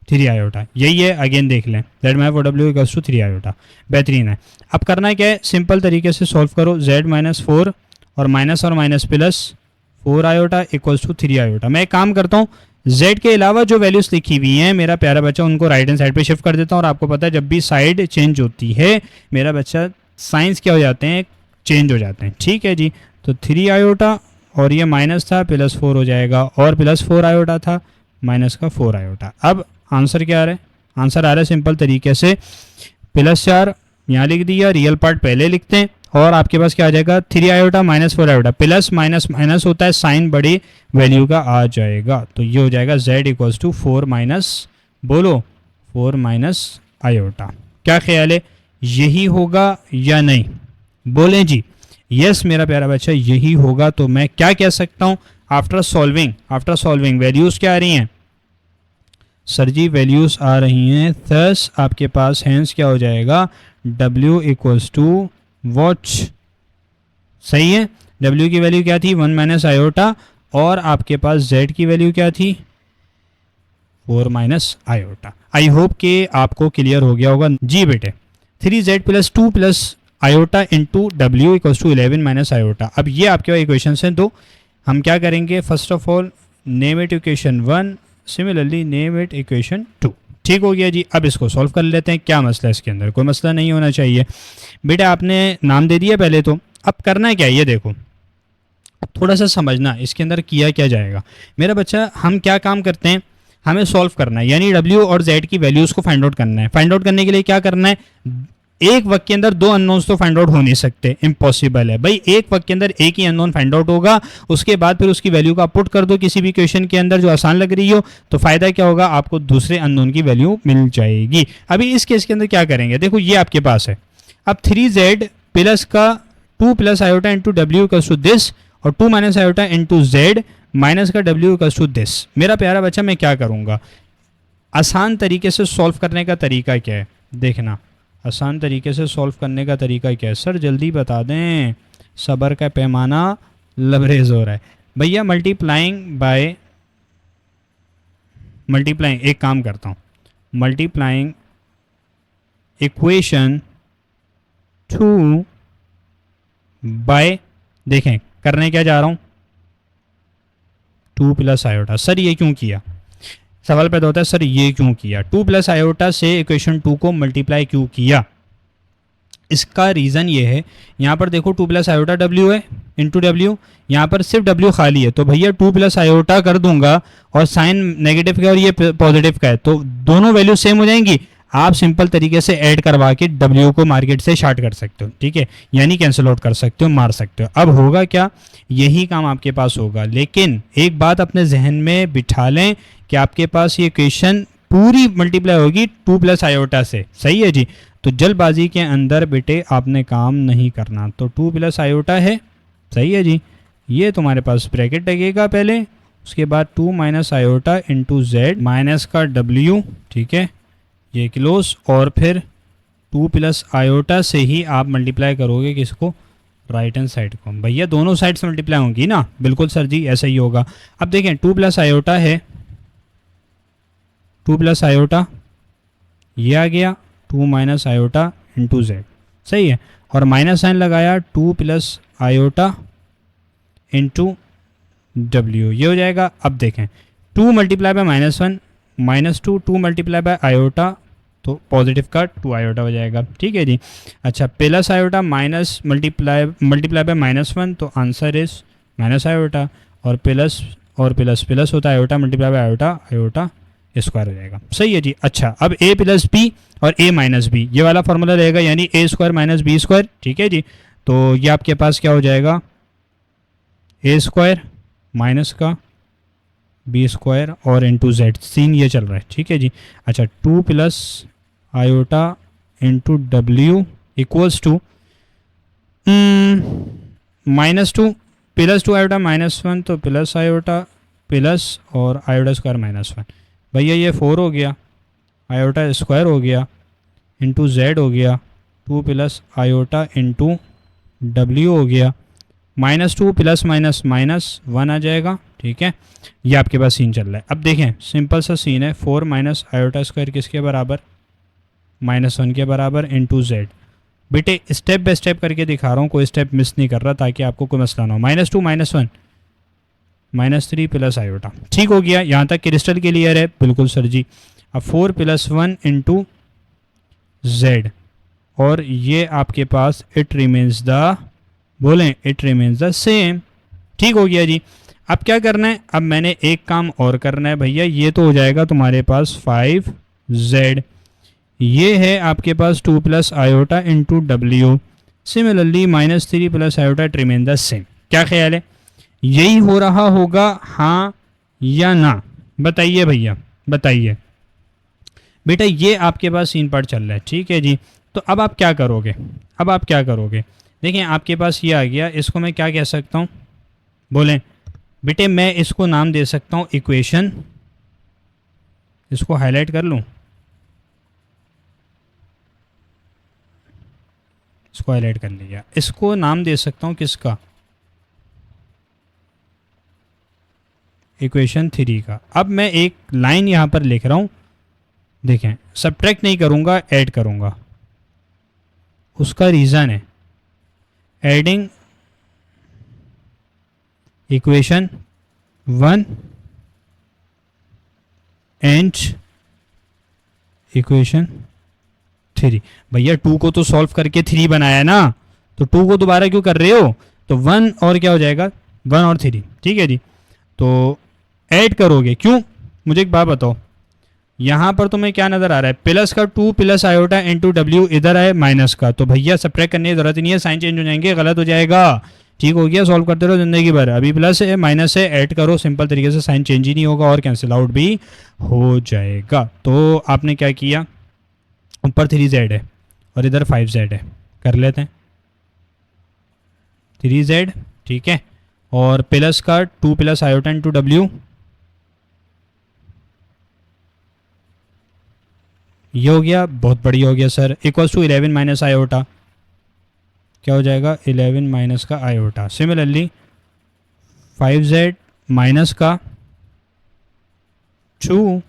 3 iota, यही है। अगेन देख लें, z minus 4w equals to 3 iota, बेहतरीन है। अब करना क्या है, सिंपल तरीके से सॉल्व करो। जेड माइनस 4 और minus plus 4 iota equals to 3 iota. मैं एक काम करता हूँ, z के अलावा जो वैल्यूज़ लिखी हुई हैं मेरा प्यारा बच्चा, उनको राइट हैंड साइड पे शिफ्ट कर देता हूँ। और आपको पता है जब भी साइड चेंज होती है मेरा बच्चा, साइंस क्या हो जाते हैं, चेंज हो जाते हैं। ठीक है जी, तो 3 आयोटा और ये माइनस था प्लस 4 हो जाएगा, और प्लस 4 आयोटा था माइनस का 4 आयोटा। अब आंसर क्या आ रहा है, आंसर आ रहा है सिंपल तरीके से +4 यहाँ लिख दिया, रियल पार्ट पहले लिखते हैं, और आपके पास क्या आ जाएगा 3 iota minus 4 iota, plus minus minus होता है, साइन बड़ी वैल्यू का आ जाएगा। तो ये हो जाएगा z इक्वल्स टू 4 माइनस, बोलो 4 माइनस आयोटा। क्या ख्याल है, यही होगा या नहीं, बोलें जी। यस मेरा प्यारा बच्चा यही होगा। तो मैं क्या कह सकता हूँ, आफ्टर सॉल्विंग वैल्यूज़ क्या आ रही हैं सर जी, वैल्यूज़ आ रही हैं 10, आपके पास हैंस क्या हो जाएगा w इक्वल्स टू वॉच, सही है। w की वैल्यू क्या थी 1 माइनस आयोटा, और आपके पास z की वैल्यू क्या थी 4 माइनस आयोटा। आई होप कि आपको क्लियर हो गया होगा जी बेटे। 3z plus 2 plus iota into डब्ल्यू इक्वल्स टू 11 माइनस आयोटा। अब ये आपके पास इक्वेशंस हैं दो, हम क्या करेंगे, first of all name it equation 1, similarly name it equation 2। ठीक हो गया जी। अब इसको सॉल्व कर लेते हैं। क्या मसला है इसके अंदर, कोई मसला नहीं होना चाहिए बेटा। आपने नाम दे दिया पहले, तो अब करना क्या है ये देखो, अब थोड़ा सा समझना इसके अंदर किया क्या जाएगा मेरा बच्चा। हम क्या काम करते हैं, हमें सॉल्व करना है, यानी w और z की वैल्यूज़ को फाइंड आउट करना है। फाइंड आउट करने के लिए क्या करना है, एक वक्त के अंदर दो अननोन्स तो फाइंड आउट हो नहीं सकते, इम्पॉसिबल है भाई। एक वक्त के अंदर एक ही अननोन फाइंड आउट होगा, उसके बाद फिर उसकी वैल्यू का पुट कर दो किसी भी क्वेश्चन के अंदर जो आसान लग रही हो, तो फायदा क्या होगा, आपको दूसरे अननोन की वैल्यू मिल जाएगी। अभी इस केस के अंदर क्या करेंगे, देखो ये आपके पास है। अब 3z प्लस का 2 प्लस आयोटा इंटू डब्ल्यू इक्वल्स टू दिस, और 2 minus iota into z minus का w इक्वल्स टू दिस। मेरा प्यारा बच्चा मैं क्या करूँगा, आसान तरीके से सॉल्व करने का तरीका क्या है, देखना आसान तरीके से सॉल्व करने का तरीका क्या है। सर जल्दी बता दें, सब्र का पैमाना लबरेज हो रहा है भैया। मल्टीप्लाइंग, एक काम करता हूँ, मल्टीप्लाइंग इक्वेशन 2 बाय, देखें करने क्या जा रहा हूँ 2 प्लस आयोटा। सर ये क्यों किया, सवाल पैदा होता है सर ये क्यों किया, 2 प्लस आयोटा से इक्वेशन 2 को मल्टीप्लाई क्यों किया। इसका रीज़न ये है, यहाँ पर देखो 2 प्लस आयोटा डब्ल्यू है इंटू डब्ल्यू, यहाँ पर सिर्फ डब्ल्यू खाली है, तो भैया 2 प्लस आयोटा कर दूंगा, और साइन नेगेटिव का और ये पॉजिटिव का है, तो दोनों वैल्यू सेम हो जाएंगी। आप सिंपल तरीके से ऐड करवा के डब्ल्यू को मार्केट से शार्ट कर सकते हो, ठीक है, यानी कैंसिल आउट कर सकते हो, मार सकते हो। अब होगा क्या, यही काम आपके पास होगा। लेकिन एक बात अपने जहन में बिठा लें कि आपके पास ये इक्वेशन पूरी मल्टीप्लाई होगी 2 प्लस आयोटा से, सही है जी। तो जल्दबाजी के अंदर बेटे आपने काम नहीं करना, तो 2 प्लस आयोटा है, सही है जी। ये तुम्हारे पास ब्रैकेट लगेगा पहले, उसके बाद 2 minus iota into z minus का डब्ल्यू, ठीक है, ये क्लोज, और फिर 2 प्लस आयोटा से ही आप मल्टीप्लाई करोगे किसको, राइट हैंड साइड को। भैया दोनों साइड से मल्टीप्लाई होंगी ना, बिल्कुल सर जी ऐसा ही होगा। अब देखें 2 प्लस आयोटा है, 2 प्लस आयोटा ये आ गया, 2 माइनस आयोटा इंटू जेड, सही है, और माइनस साइन लगाया 2 प्लस आयोटा इंटू डब्ल्यू, ये हो जाएगा। अब देखें 2 multiply by -1 -2, 2 multiply by iota, तो पॉजिटिव का 2 आयोटा हो जाएगा, ठीक है जी। अच्छा plus iota minus multiply by -1, तो आंसर इज माइनस आयोटा, और प्लस प्लस होता है iota multiply by iota, iota square हो जाएगा, सही है जी। अच्छा अब a प्लस बी और a माइनस बी, ये वाला फॉर्मूला रहेगा, यानी a square minus b square, ठीक है जी। तो ये आपके पास क्या हो जाएगा, a स्क्वायर माइनस का बी स्क्वायर और इंटू जेड, सीन ये चल रहा है, ठीक है जी। अच्छा 2 प्लस आयोटा इंटू डब्ल्यू इक्वल्स टू -2 प्लस 2 आयोटा -1, तो प्लस आयोटा प्लस और आयोटा स्क्वायर -1, भैया ये 4 हो गया, आयोटा स्क्वायर हो गया इंटू जेड हो गया, 2 प्लस आयोटा इंटू डब्ल्यू हो गया, -2 प्लस माइनस -1 आ जाएगा, ठीक है, ये आपके पास सीन चल रहा है। अब देखें सिंपल सा सीन है, 4 माइनस आयोटा स्क्वायर किसके बराबर, -1 के बराबर इंटू जेड। बेटे स्टेप बाय स्टेप करके दिखा रहा हूँ, कोई स्टेप मिस नहीं कर रहा ताकि आपको कोई मसला ना हो। -2 -1 -3 प्लस आयोटा, ठीक हो गया, यहाँ तक क्रिस्टल क्लियर है? बिल्कुल सर जी। अब 4 + 1 इंटू जेड, और ये आपके पास इट रिमेन्स द, बोलें इट रिमेन्स द सेम, ठीक हो गया जी। अब क्या करना है, अब मैंने एक काम और करना है भैया, ये तो हो जाएगा तुम्हारे पास 5z, ये है आपके पास 2 + iota into W, similarly -3 + iota it remain the same. क्या ख्याल है, यही हो रहा होगा हाँ या ना? बताइए भैया बताइए। बेटा ये आपके पास सीन पार्ट चल रहा है, ठीक है जी। तो अब आप क्या करोगे, अब आप क्या करोगे, देखिए आपके पास ये आ गया, इसको मैं क्या कह सकता हूँ, बोलें बेटे मैं इसको नाम दे सकता हूँ इक्वेशन, इसको हाईलाइट कर लूँ, इसको हाईलाइट कर लिया, इसको नाम दे सकता हूँ किसका, इक्वेशन 3 का। अब मैं एक लाइन यहाँ पर लिख रहा हूँ, देखें सब्ट्रैक्ट नहीं करूँगा, ऐड करूँगा। उसका रीज़न है एडिंग इक्वेशन 1 एंड इक्वेशन 3। भैया 2 को तो सॉल्व करके 3 बनाया ना, तो 2 को दोबारा क्यों कर रहे हो? तो 1 और क्या हो जाएगा, 1 और 3, ठीक है जी। तो ऐड करोगे, क्यों? मुझे एक बात बताओ, यहाँ पर तुम्हें क्या नज़र आ रहा है, प्लस का 2 + आयोटा इंटू डब्ल्यू, इधर है माइनस का, तो भैया सब्ट्रैक्ट करने की जरूरत नहीं है, साइन चेंज हो जाएंगे, गलत हो जाएगा, ठीक हो गया, सॉल्व करते रहो ज़िंदगी भर। अभी प्लस है माइनस है, ऐड करो, सिंपल तरीके से साइन चेंज ही नहीं होगा और कैंसिल आउट भी हो जाएगा। तो आपने क्या किया, ऊपर 3z है और इधर 5z है, कर लेते हैं 3z, ठीक है, और प्लस का 2 + आयोटा इंटू डब्ल्यू, ये हो गया, बहुत बढ़िया हो गया sir, equals to 11 minus iota, क्या हो जाएगा 11 माइनस का आयोटा। सिमिलरली 5z माइनस का 2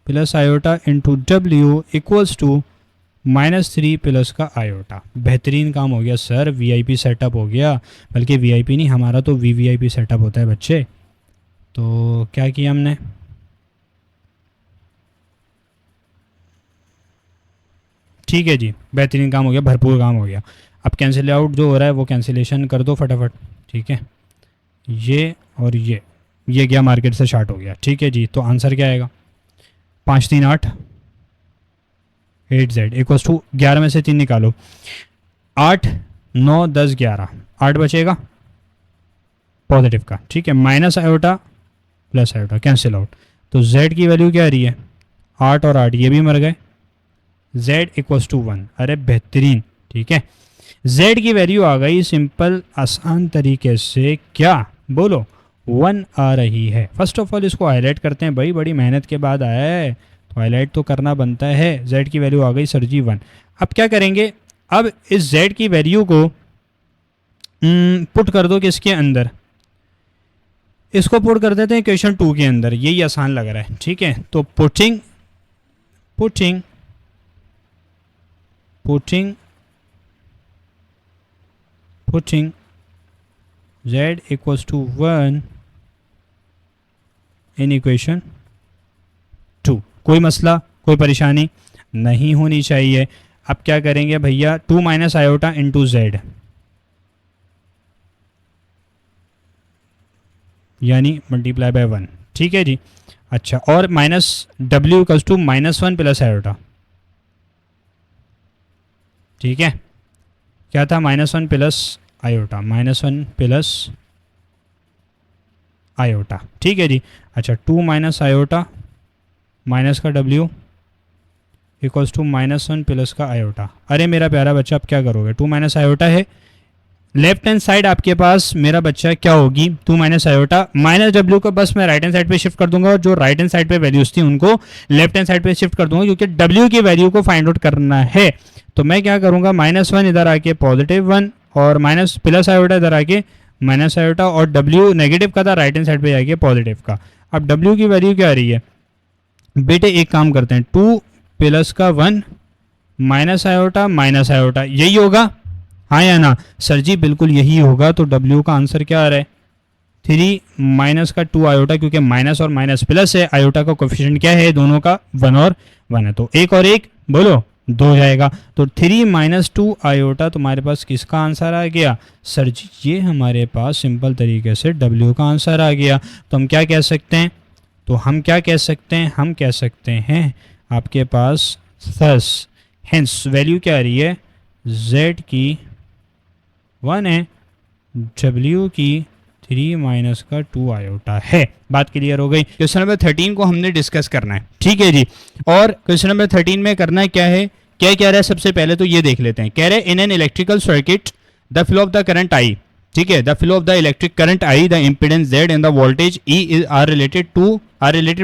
+ आयोटा इंटू डब्ल्यू इक्वल्स टू -3 प्लस का आयोटा। बेहतरीन काम हो गया सर, वीआईपी सेटअप हो गया, बल्कि वीआईपी नहीं, हमारा तो वीवीआईपी सेटअप होता है बच्चे। तो क्या किया हमने, ठीक है जी, बेहतरीन काम हो गया, भरपूर काम हो गया। अब कैंसिल आउट जो हो रहा है वो कैंसिलेशन कर दो फटाफट, ठीक है, ये और ये गया मार्केट से शार्ट हो गया, ठीक है जी। तो आंसर क्या आएगा, 5 3 8 8z इक्वल्स टू 11 में से 3 निकालो, 8 9 10 11, 8 बचेगा पॉजिटिव का, ठीक है, minus iota plus iota cancel out, तो z की वैल्यू क्या आ रही है, 8 और 8 ये भी मर गए, z इक्वल्स टू 1। अरे बेहतरीन, ठीक है, z की वैल्यू आ गई सिंपल आसान तरीके से, क्या बोलो 1 आ रही है। फर्स्ट ऑफ ऑल इसको हाईलाइट करते हैं भाई, बड़ी मेहनत के बाद आया है तो हाईलाइट तो करना बनता है। z की वैल्यू आ गई सर जी 1। अब क्या करेंगे, अब इस z की वैल्यू को पुट कर दो किसके अंदर, इसको पुट कर देते हैं क्वेश्चन 2 के अंदर, यही आसान लग रहा है, ठीक है। तो putting z equals to 1 in equation 2। कोई मसला कोई परेशानी नहीं होनी चाहिए। अब क्या करेंगे भैया, 2 माइनस आयोटा इंटू जेड, यानी मल्टीप्लाई बाय 1, ठीक है जी। अच्छा, और माइनस डब्ल्यू इक्वल्स टू -1 प्लस आयोटा, ठीक है, क्या था -1 प्लस आयोटा, -1 प्लस आयोटा, ठीक है जी। अच्छा, 2 माइनस आयोटा माइनस का डब्ल्यू इक्वल्स टू -1 प्लस का आयोटा। अरे मेरा प्यारा बच्चा, अब क्या करोगे, 2 माइनस आयोटा है, लेफ्ट हैंड साइड आपके पास मेरा बच्चा क्या होगी, 2 माइनस आयोटा, माइनस डब्ल्यू को बस मैं राइट हैंड साइड पे शिफ्ट कर दूंगा और जो राइट हैंड साइड पे वैल्यूज थी उनको लेफ्ट हैंड साइड पे शिफ्ट कर दूंगा, क्योंकि डब्ल्यू की वैल्यू को फाइंड आउट करना है। तो मैं क्या करूंगा, -1 इधर आके +1 और माइनस प्लस आयोटा इधर आके माइनस आयोटा, और W नेगेटिव का था, राइट हैंड साइड पे जाके पॉजिटिव का। अब W की वैल्यू क्या आ रही है बेटे, एक काम करते हैं, 2 प्लस का 1 माइनस आयोटा, यही होगा, हाँ या ना सर जी, बिल्कुल यही होगा। तो W का आंसर क्या आ रहा है, 3 माइनस का 2 आयोटा, क्योंकि माइनस और माइनस प्लस है, आयोटा का कोफिशिएंट क्या है दोनों का, 1 और 1 है, तो 1 और 1 बोलो 2 हो जाएगा। तो 3 माइनस 2 आयोटा तुम्हारे पास किसका आंसर आ गया सर जी, ये हमारे पास सिंपल तरीके से W का आंसर आ गया। तो हम क्या कह सकते हैं, हम कह सकते हैं आपके पास थस हेंस वैल्यू क्या आ रही है, Z की 1 है, W की 3 माइनस का 2 आयोटा है। बात क्लियर हो गई। क्वेश्चन नंबर 13 को हमने डिस्कस करना है, ठीक है जी। और क्वेश्चन नंबर 13 में करना है क्या है, क्या कह रहा है, सबसे पहले तो ये देख लेते हैं। कह रहे in an electrical circuit the flow of the current I, ठीक है, the flow of the electric current I, the impedance Z and the voltage E are related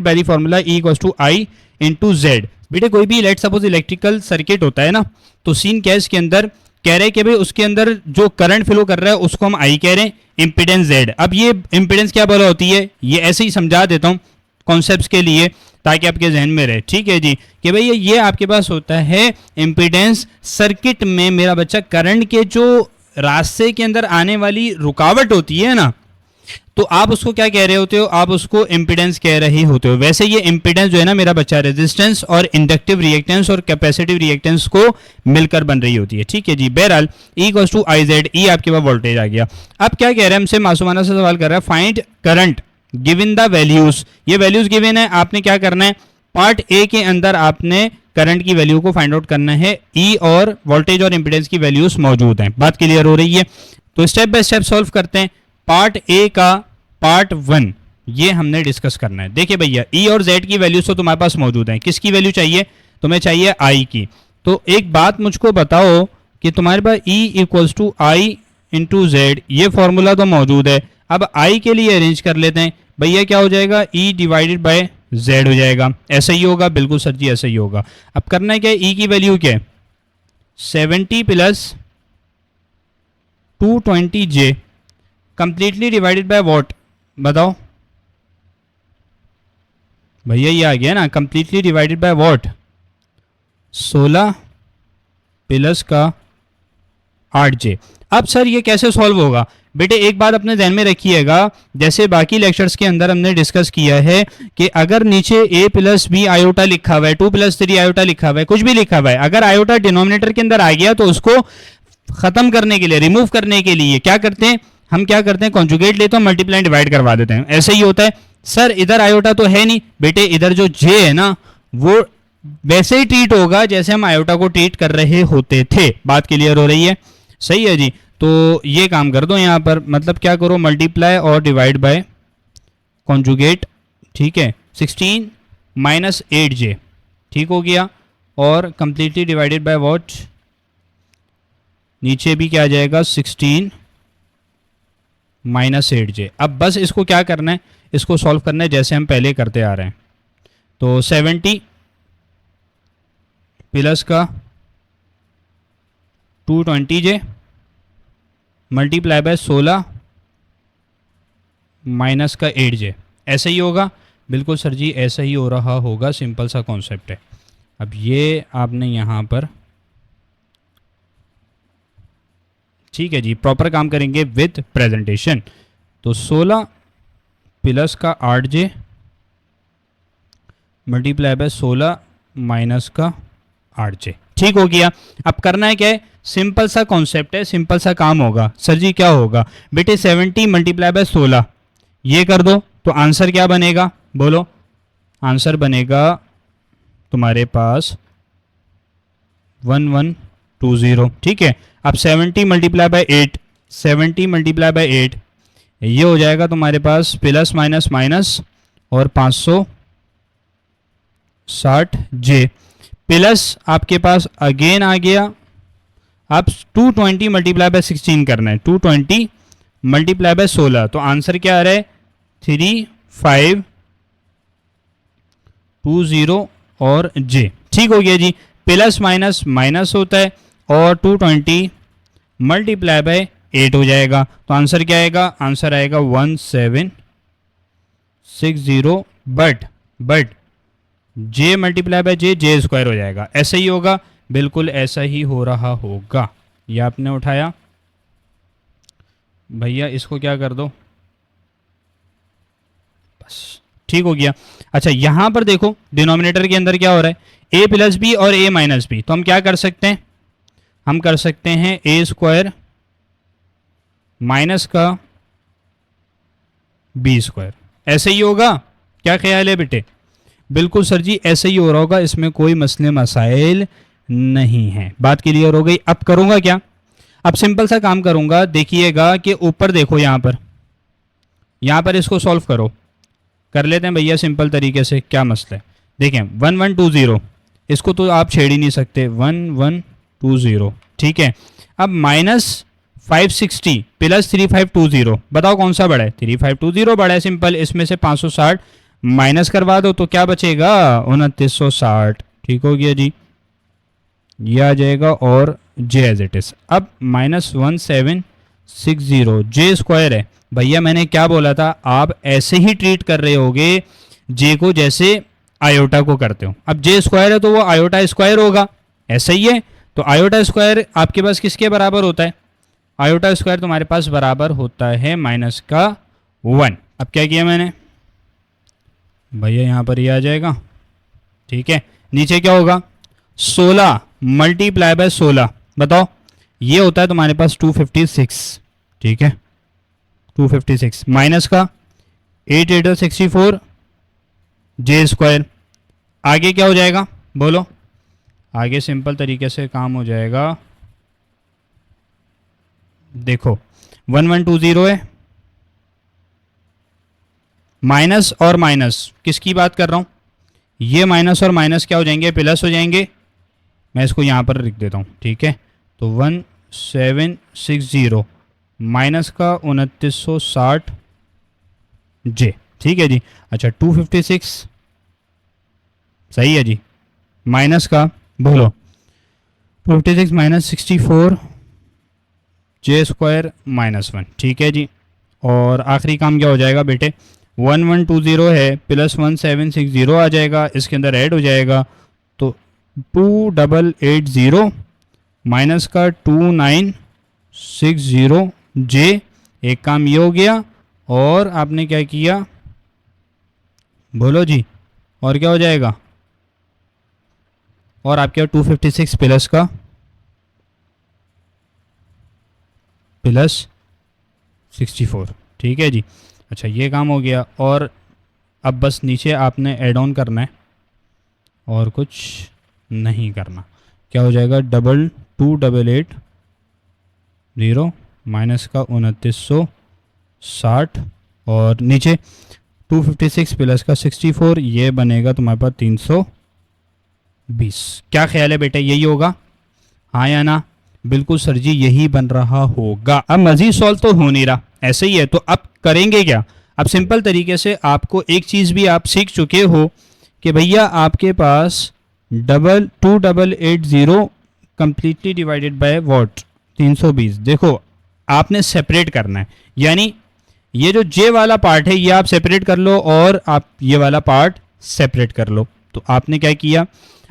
by the formula E equals to I into Z. बेटे कोई भी let suppose electrical circuit होता है ना, तो scene क्या है इसके अंदर, कह रहे हैं कि भाई उसके अंदर जो करंट फ्लो कर रहा है उसको हम आई कह रहे हैं, इंपीडेंस जेड। अब ये इंपीडेंस क्या बोला होती है, ये ऐसे ही समझा देता हूँ कॉन्सेप्ट्स के लिए ताकि आपके जहन में रहे, ठीक है जी, कि भाई ये आपके पास होता है इंपीडेंस। सर्किट में मेरा बच्चा करंट के जो रास्ते के अंदर आने वाली रुकावट होती है ना, तो आप उसको क्या कह रहे होते हो, आप उसको इंपीडेंस कह रहे होते हो। वैसे ये इंपीडेंस जो है ना मेरा बच्चा, रेजिस्टेंस और इंडक्टिव रिएक्टेंस और कैपेसिटिव रिएक्टेंस को मिलकर बन रही होती है, ठीक है जी। बहरहाल E equals to I Z, E आपके पास वोल्टेज आ गया। अब क्या कह रहे हैं हमसे, मासूमाना सा सवाल कर रहा है, find current given the values. ये वैल्यूज गिवन है, आपने क्या करना है, पार्ट ए के अंदर आपने करंट की वैल्यू को फाइंड आउट करना है, ई और वोल्टेज और इंपीडेंस की वैल्यूज मौजूद हैं। बात क्लियर हो रही है, तो स्टेप बाय स्टेप सॉल्व करते हैं। पार्ट ए का पार्ट 1 ये हमने डिस्कस करना है। देखिए भैया ई और जेड की वैल्यूज तो तुम्हारे पास मौजूद हैं, किसकी वैल्यू चाहिए, तुम्हें चाहिए आई की। तो एक बात मुझको बताओ कि तुम्हारे पास E equals to I into Z, ये फॉर्मूला तो मौजूद है। अब आई के लिए अरेंज कर लेते हैं भैया, क्या हो जाएगा, ई डिवाइडेड बाय जेड हो जाएगा। ऐसा ही होगा, बिल्कुल सर जी ऐसा ही होगा। अब करना है क्या, ई की वैल्यू क्या है, 70 plus 220J completely divided by what, बताओ भैया, ये आ गया ना, completely divided by what, 16 plus का 8J। अब सर ये कैसे सॉल्व होगा, बेटे एक बात अपने ध्यान में रखिएगा, जैसे बाकी लेक्चर्स के अंदर हमने डिस्कस किया है कि अगर नीचे a प्लस बी आयोटा लिखा हुआ है, 2 प्लस 3 आयोटा लिखा हुआ है, कुछ भी लिखा हुआ है, अगर आयोटा डिनोमिनेटर के अंदर आ गया तो उसको खत्म करने के लिए, रिमूव करने के लिए क्या करते हैं हम, क्या करते हैं, कॉन्जुगेट लेते हैं, मल्टीप्लाई डिवाइड करवा देते हैं। ऐसे ही होता है सर, इधर आयोटा तो है नहीं बेटे, इधर जो जे है ना वो वैसे ही ट्रीट होगा जैसे हम आयोटा को ट्रीट कर रहे होते थे। बात क्लियर हो रही है, सही है जी। तो ये काम कर दो यहाँ पर, मतलब क्या करो, मल्टीप्लाई और डिवाइड बाय कॉन्जुगेट, ठीक है, 16 माइनस 8J, ठीक हो गया, और कंप्लीटली डिवाइडेड बाय व्हाट, नीचे भी क्या आ जाएगा, 16 माइनस 8J। अब बस इसको क्या करना है, इसको सॉल्व करना है जैसे हम पहले करते आ रहे हैं। तो 70 प्लस का 220J मल्टीप्लाई बाय 16 माइनस का 8J, ऐसा ही होगा, बिल्कुल सर जी ऐसा ही हो रहा होगा, सिंपल सा कॉन्सेप्ट है। अब ये आपने यहाँ पर, ठीक है जी, प्रॉपर काम करेंगे विद प्रेजेंटेशन। तो 16 प्लस का 8J मल्टीप्लाई बाय 16 माइनस का 8J, ठीक हो गया। अब करना है क्या है, सिंपल सा कॉन्सेप्ट है, सिंपल सा काम होगा। सर जी क्या होगा बेटे, 70 मल्टीप्लाई बाय 16 ये कर दो, तो आंसर क्या बनेगा, बोलो, आंसर बनेगा तुम्हारे पास 1120, ठीक है। अब 70 मल्टीप्लाई बाय 8, 70 मल्टीप्लाई बाय 8 ये हो जाएगा तुम्हारे पास प्लस माइनस माइनस और 560J प्लस आपके पास अगेन आ गया। अब 220 मल्टीप्लाई बाय 16 करना है, 220 मल्टीप्लाई बाय 16, तो आंसर क्या आ रहा है, 3520 और J, ठीक हो गया जी। प्लस माइनस माइनस होता है, और 220 मल्टीप्लाई बाय 8 हो जाएगा। तो आंसर क्या आएगा? आंसर आएगा 1760, but J multiply by J square हो जाएगा। ऐसा ही होगा, बिल्कुल ऐसा ही हो रहा होगा। ये आपने उठाया भैया, इसको क्या कर दो, बस ठीक हो गया। अच्छा यहां पर देखो डिनोमिनेटर के अंदर क्या हो रहा है, ए प्लस बी और ए माइनस बी। तो हम क्या कर सकते हैं, हम कर सकते हैं ए स्क्वायर माइनस का बी स्क्वायर। ऐसे ही होगा, क्या ख्याल है बेटे? बिल्कुल सर जी ऐसे ही हो रहा होगा, इसमें कोई मसले मसाइल नहीं है। बात क्लियर हो गई। अब करूंगा क्या, अब सिंपल सा काम करूंगा। देखिएगा कि ऊपर देखो, यहां पर इसको सॉल्व करो, कर लेते हैं भैया सिंपल तरीके से। क्या मसला है, देखें 1120, इसको तो आप छेड़ ही नहीं सकते, 1120, ठीक है। अब -560 प्लस 3520, बताओ कौन सा बड़ा है? 3520 बड़ा है, सिंपल। इसमें से 560 माइनस करवा दो तो क्या बचेगा? 2960, ठीक हो गया जी, ये आ जाएगा। और जे एज इट इज। अब -1760 जे स्क्वायर है भैया, मैंने क्या बोला था, आप ऐसे ही ट्रीट कर रहे होगे जे को जैसे आयोटा को करते हो। अब जे स्क्वायर है तो वो आयोटा स्क्वायर होगा, ऐसा ही है। तो आयोटा स्क्वायर आपके पास किसके बराबर होता है? आयोटा स्क्वायर तुम्हारे पास बराबर होता है -1। अब क्या किया मैंने भैया, यहाँ पर ये आ जाएगा, ठीक है। नीचे क्या होगा, 16 मल्टीप्लाई बाय 16, बताओ ये होता है तुम्हारे पास 256, ठीक है। 256 माइनस का 8 8 64 जे स्क्वायर। आगे क्या हो जाएगा बोलो? आगे सिंपल तरीके से काम हो जाएगा। देखो 1120 है, माइनस और माइनस किसकी बात कर रहा हूं, ये माइनस और माइनस क्या हो जाएंगे? प्लस हो जाएंगे। मैं इसको यहां पर लिख देता हूं, ठीक है। तो 1760 माइनस का 2960 जे, ठीक है जी। अच्छा 256 सही है जी, माइनस का बोलो 256 माइनस 64 जे स्क्वायर -1, ठीक है जी। और आखिरी काम क्या हो जाएगा बेटे, 1120 है प्लस 1760 आ जाएगा, इसके अंदर ऐड हो जाएगा। तो 2880 माइनस का 2960 जे। एक काम ये हो गया, और आपने क्या किया बोलो जी, और क्या हो जाएगा? और आपके 256 प्लस का प्लस 64, ठीक है जी। अच्छा ये काम हो गया, और अब बस नीचे आपने ऐड ऑन करना है और कुछ नहीं करना। क्या हो जाएगा, 2288 माइनस का 2960 और नीचे 256 प्लस का 64, ये बनेगा तुम्हारे पास 320। क्या ख्याल है बेटा, यही होगा हाँ या ना? बिल्कुल सर जी यही बन रहा होगा। अब मजीद सॉल्व तो हो नहीं रहा, ऐसे ही है। तो अब करेंगे क्या, अब सिंपल तरीके से आपको एक चीज़ भी आप सीख चुके हो कि भैया आपके पास 2880 कंप्लीटली डिवाइडेड बाय व्हाट 320। देखो आपने सेपरेट करना है, यानी ये जो जे वाला पार्ट है ये आप सेपरेट कर लो और आप ये वाला पार्ट सेपरेट कर लो। तो आपने क्या किया,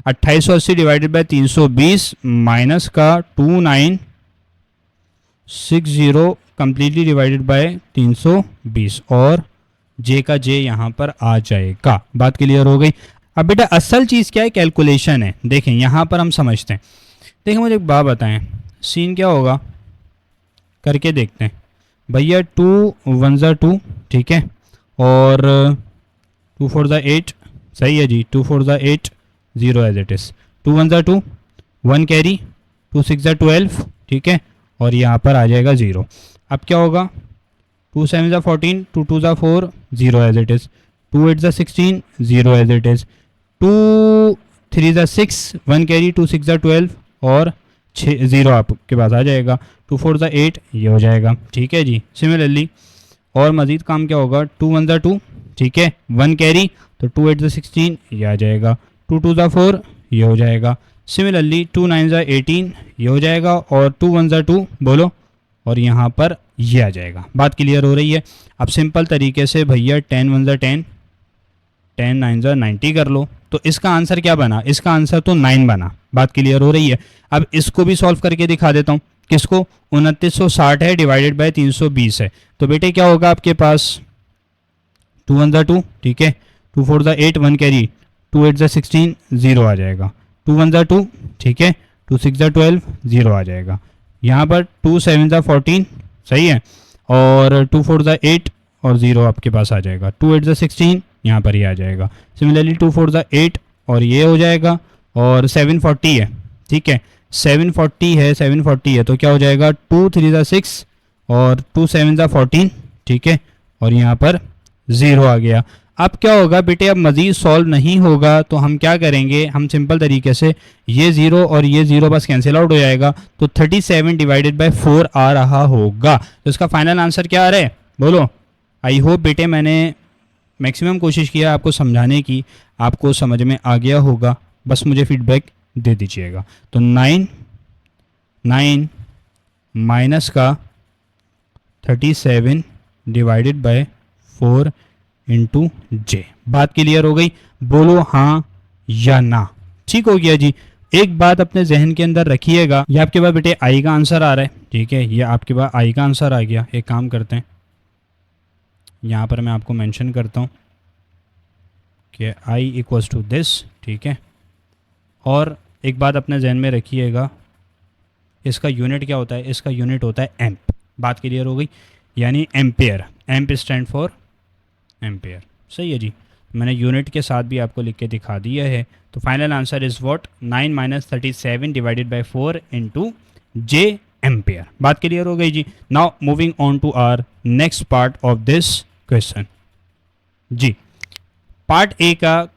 2880 डिवाइडेड बाय 320 माइनस का 2960 कंप्लीटली डिवाइडेड बाय 320 और जे का जे यहाँ पर आ जाएगा। बात क्लियर हो गई। अब बेटा असल चीज़ क्या है, कैलकुलेशन है। देखें यहाँ पर हम समझते हैं। देखें मुझे एक बात बताएं, सीन क्या होगा करके देखते हैं भैया। 2 1 ज़ा 2, ठीक है, और 2 4 ज़ा 8, सही है जी। 2 4 ज़ा 8, 0 एज इट इज़। 2 1 ज़ा 2, 1 कैरी, 2 6 ज़ा 12, ठीक है, और यहाँ पर आ जाएगा 0। अब क्या होगा, 2 7 ज़ा 14, 2 2 ज़ा 4, 0 एज इट इज़। 2 8 ज़ा 16, 0 एज इट इज़। 2 3 ज़ा 6, 1 कैरी, 2 6 ज़ा 12 और 0 आपके पास आ जाएगा। 2 4 ज़ा 8, ये हो जाएगा, ठीक है जी। सिमिलरली और मज़ीद काम क्या होगा, 2 1 ज़ा 2, ठीक है, 1 कैरी, तो 2 8 ज़ा 16, ये आ जाएगा। 2 2 ज़ा 4, ये हो जाएगा। सिमिलरली 2 9 ज़ा 18, ये हो जाएगा। और 2 1 ज़ा 2 बोलो और यहाँ पर ये आ जाएगा। बात क्लियर हो रही है। अब सिंपल तरीके से भैया 10 वन ज़ा 10, 10 9 ज़ा 90 कर लो। तो इसका आंसर क्या बना? इसका आंसर तो 9 बना। बात क्लियर हो रही है। अब इसको भी सॉल्व करके दिखा देता हूँ। किसको? 2960 है डिवाइडेड बाय 320 है। तो बेटे क्या होगा आपके पास? 2 वन ज़ा 2, ठीक है, 2 4 ज़ा 8, 1 कैरी, 2 8 ज़ा 16, 0 आ जाएगा। 2 वन ज़ा 2, ठीक है, 2 6 ज़ा 12, 0 आ जाएगा। यहाँ पर 2 7 ज़ा 14, सही है, और 2 4 ज़ा 8 और 0 आपके पास आ जाएगा। 2 8 ज़ा 16, यहाँ पर ये आ जाएगा। सिमिलरली 2 4 ज़ा 8 और ये हो जाएगा, और 740 है, ठीक है, 740 है, 740 है, तो क्या हो जाएगा? 2 3 ज़ा 6 और 2 7 ज़ा 14, ठीक है, और यहाँ पर 0 आ गया। अब क्या होगा बेटे? अब मज़ीद सॉल्व नहीं होगा तो हम क्या करेंगे? हम सिंपल तरीके से ये 0 और ये 0 बस कैंसिल आउट हो जाएगा, तो 37 डिवाइडेड बाय 4 आ रहा होगा। तो इसका फाइनल आंसर क्या आ रहा है? बोलो। आई होप बेटे मैंने मैक्सिमम कोशिश किया आपको समझाने की, आपको समझ में आ गया होगा। बस मुझे फीडबैक दे दीजिएगा। तो 9 माइनस का 37 डिवाइडेड बाय 4 इंटू जे। बात क्लियर हो गई? बोलो हाँ या ना। ठीक हो गया जी। एक बात अपने जहन के अंदर रखिएगा, ये आपके पास बेटे आई का आंसर आ रहा है, ठीक है, ये आपके पास आई का आंसर आ गया। एक काम करते हैं, यहाँ पर मैं आपको मेंशन करता हूँ कि आई इक्वल्स टू दिस, ठीक है। और एक बात अपने जहन में रखिएगा, इसका यूनिट क्या होता है? इसका यूनिट होता है एम्प। बात क्लियर हो गई? यानी ampere. Amp stand for ampere. सही है जी। मैंने यूनिट के साथ भी आपको लिख के दिखा दिया है। तो final answer is what? 9 minus 37 divided by 4 into J ampere. बात क्लियर हो गई जी। Now moving on to our next part of this question जी। पार्ट ए का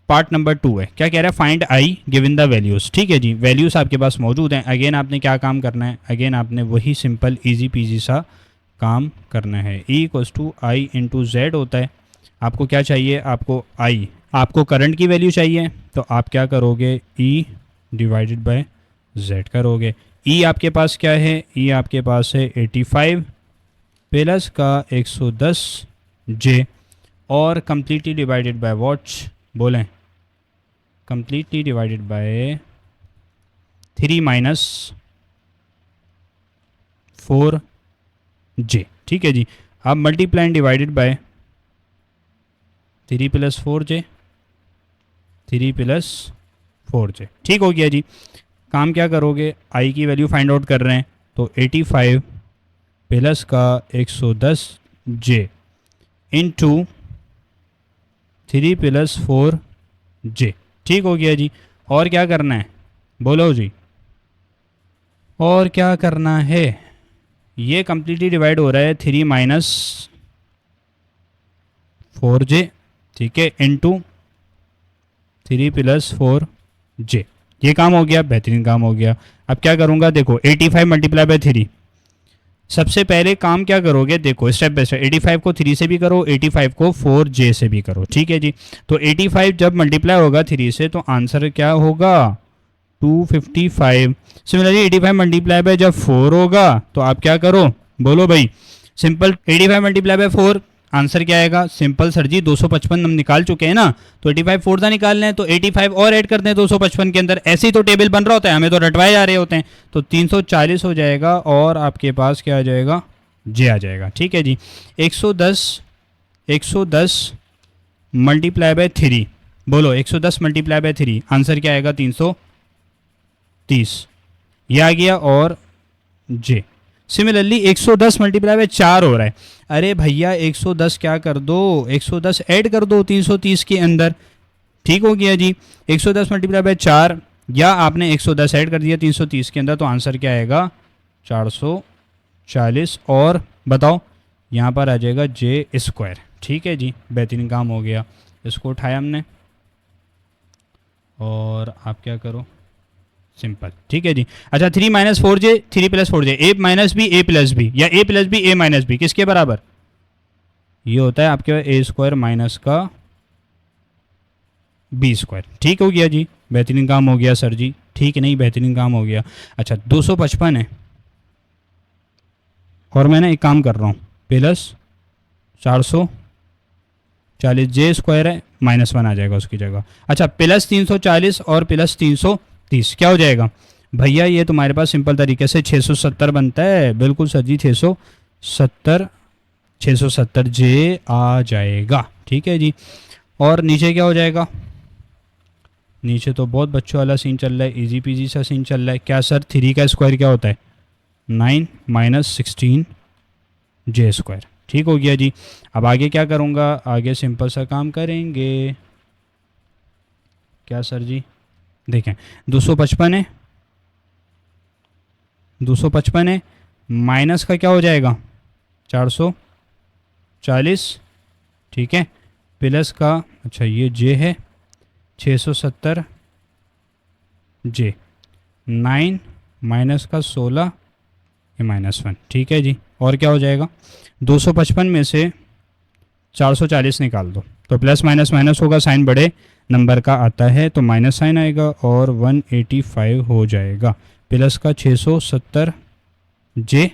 पार्ट नंबर 2 है। क्या कह रहा है? Find I given the values. ठीक है जी, वैल्यूज़ आपके पास मौजूद हैं। अगेन आपने क्या काम करना है? अगेन आपने वही सिंपल इजी पीजी सा काम करना है। E equals to I into Z होता है। आपको क्या चाहिए? आपको आई, आपको करंट की वैल्यू चाहिए, तो आप क्या करोगे? ई डिवाइडेड बाय जेड करोगे। ई आपके पास क्या है? ई आपके पास है 85 प्लस का 110 जे, और कम्प्लीटली डिवाइडेड बाय वॉट? बोलें, कम्प्लीटली डिवाइडेड बाय 3 माइनस 4 जे। ठीक है जी। अब multiply divided by 3 plus 4 J, 3 plus 4 जे। ठीक हो गया जी। काम क्या करोगे? आई की वैल्यू फाइंड आउट कर रहे हैं, तो 85 प्लस का 110 जे इंटू 3 प्लस 4 जे। ठीक हो गया जी। और क्या करना है? बोलो जी, और क्या करना है? ये कम्प्लीटली डिवाइड हो रहा है 3 माइनस 4 जे, ठीक है, इंटू 3 प्लस 4 जे। ये काम हो गया, बेहतरीन काम हो गया। अब क्या करूँगा? देखो 85 मल्टीप्लाई बाय 3। सबसे पहले काम क्या करोगे? देखो स्टेप बाय स्टेप। 85 को 3 से भी करो, 85 को 4 जे से भी करो। ठीक है जी। तो 85 जब मल्टीप्लाई होगा 3 से तो आंसर क्या होगा? 255। सिमिलरली 85 मल्टीप्लाई बाय जब 4 होगा तो आप क्या करो? बोलो भाई। सिंपल 85 मल्टीप्लाई बाय 4 आंसर क्या आएगा? सिंपल सर जी 255 हम निकाल चुके हैं ना, तो 85 फोर था निकालना है, तो 85 और ऐड कर दें 255 के अंदर। ऐसे ही तो टेबल बन रहा होता है, हमें तो रटवाए जा रहे होते हैं। तो 340 हो जाएगा और आपके पास क्या आ जाएगा? जे आ जाएगा। ठीक है जी। 110 मल्टीप्लाई बाय 3, बोलो 110 मल्टीप्लाई बाय 3 आंसर क्या आएगा? 330। ये आ गया और जे। सिमिलरली 110 मल्टीप्लाई बाय 4 हो रहा है। अरे भैया 110 क्या कर दो? 110 ऐड कर दो 330 के अंदर। ठीक हो गया जी। 110 मल्टीप्लाई बाय 4, या आपने 110 ऐड कर दिया 330 के अंदर, तो आंसर क्या आएगा? 440। और बताओ यहाँ पर आ जाएगा जे स्क्वायर। ठीक है जी, बेहतरीन काम हो गया। इसको उठाया हमने और आप क्या करो? सिंपल। ठीक है जी। अच्छा 3 minus 4 J, 3 plus 4 J, A minus b a plus B, या ए प्लस बी ए माइनस बी, किसके बराबर? ये होता है आपके पास ए स्क्वायर माइनस का बी स्क्वायर। ठीक हो गया जी, बेहतरीन काम हो गया सर जी। ठीक नहीं, बेहतरीन काम हो गया। अच्छा 255 है, और मैं ना एक काम कर रहा हूँ, प्लस 440 जे स्क्वायर है, -1 आ जाएगा उसकी जगह। अच्छा, प्लस 340 और प्लस 330 क्या हो जाएगा भैया? ये तुम्हारे पास सिंपल तरीके से 670 बनता है। बिल्कुल सर जी, 670 जे आ जाएगा। ठीक है जी। और नीचे क्या हो जाएगा? नीचे तो बहुत बच्चों वाला सीन चल रहा है, इजी पीजी सा सीन चल रहा है। क्या सर 3 का स्क्वायर क्या होता है? 9 - 16 जे स्क्वायर। ठीक हो गया जी। अब आगे क्या करूँगा? आगे सिंपल सा काम करेंगे। क्या सर जी? देखें, 255 है, 255 है, माइनस का क्या हो जाएगा? 440। ठीक है, प्लस का, अच्छा ये जे है, 670 जे, 9 माइनस का 16, ये -1। ठीक है जी। और क्या हो जाएगा? 255 में से 440 निकाल दो तो प्लस माइनस माइनस होगा, साइन बड़े नंबर का आता है तो माइनस साइन आएगा और 185 हो जाएगा। प्लस का 670 जे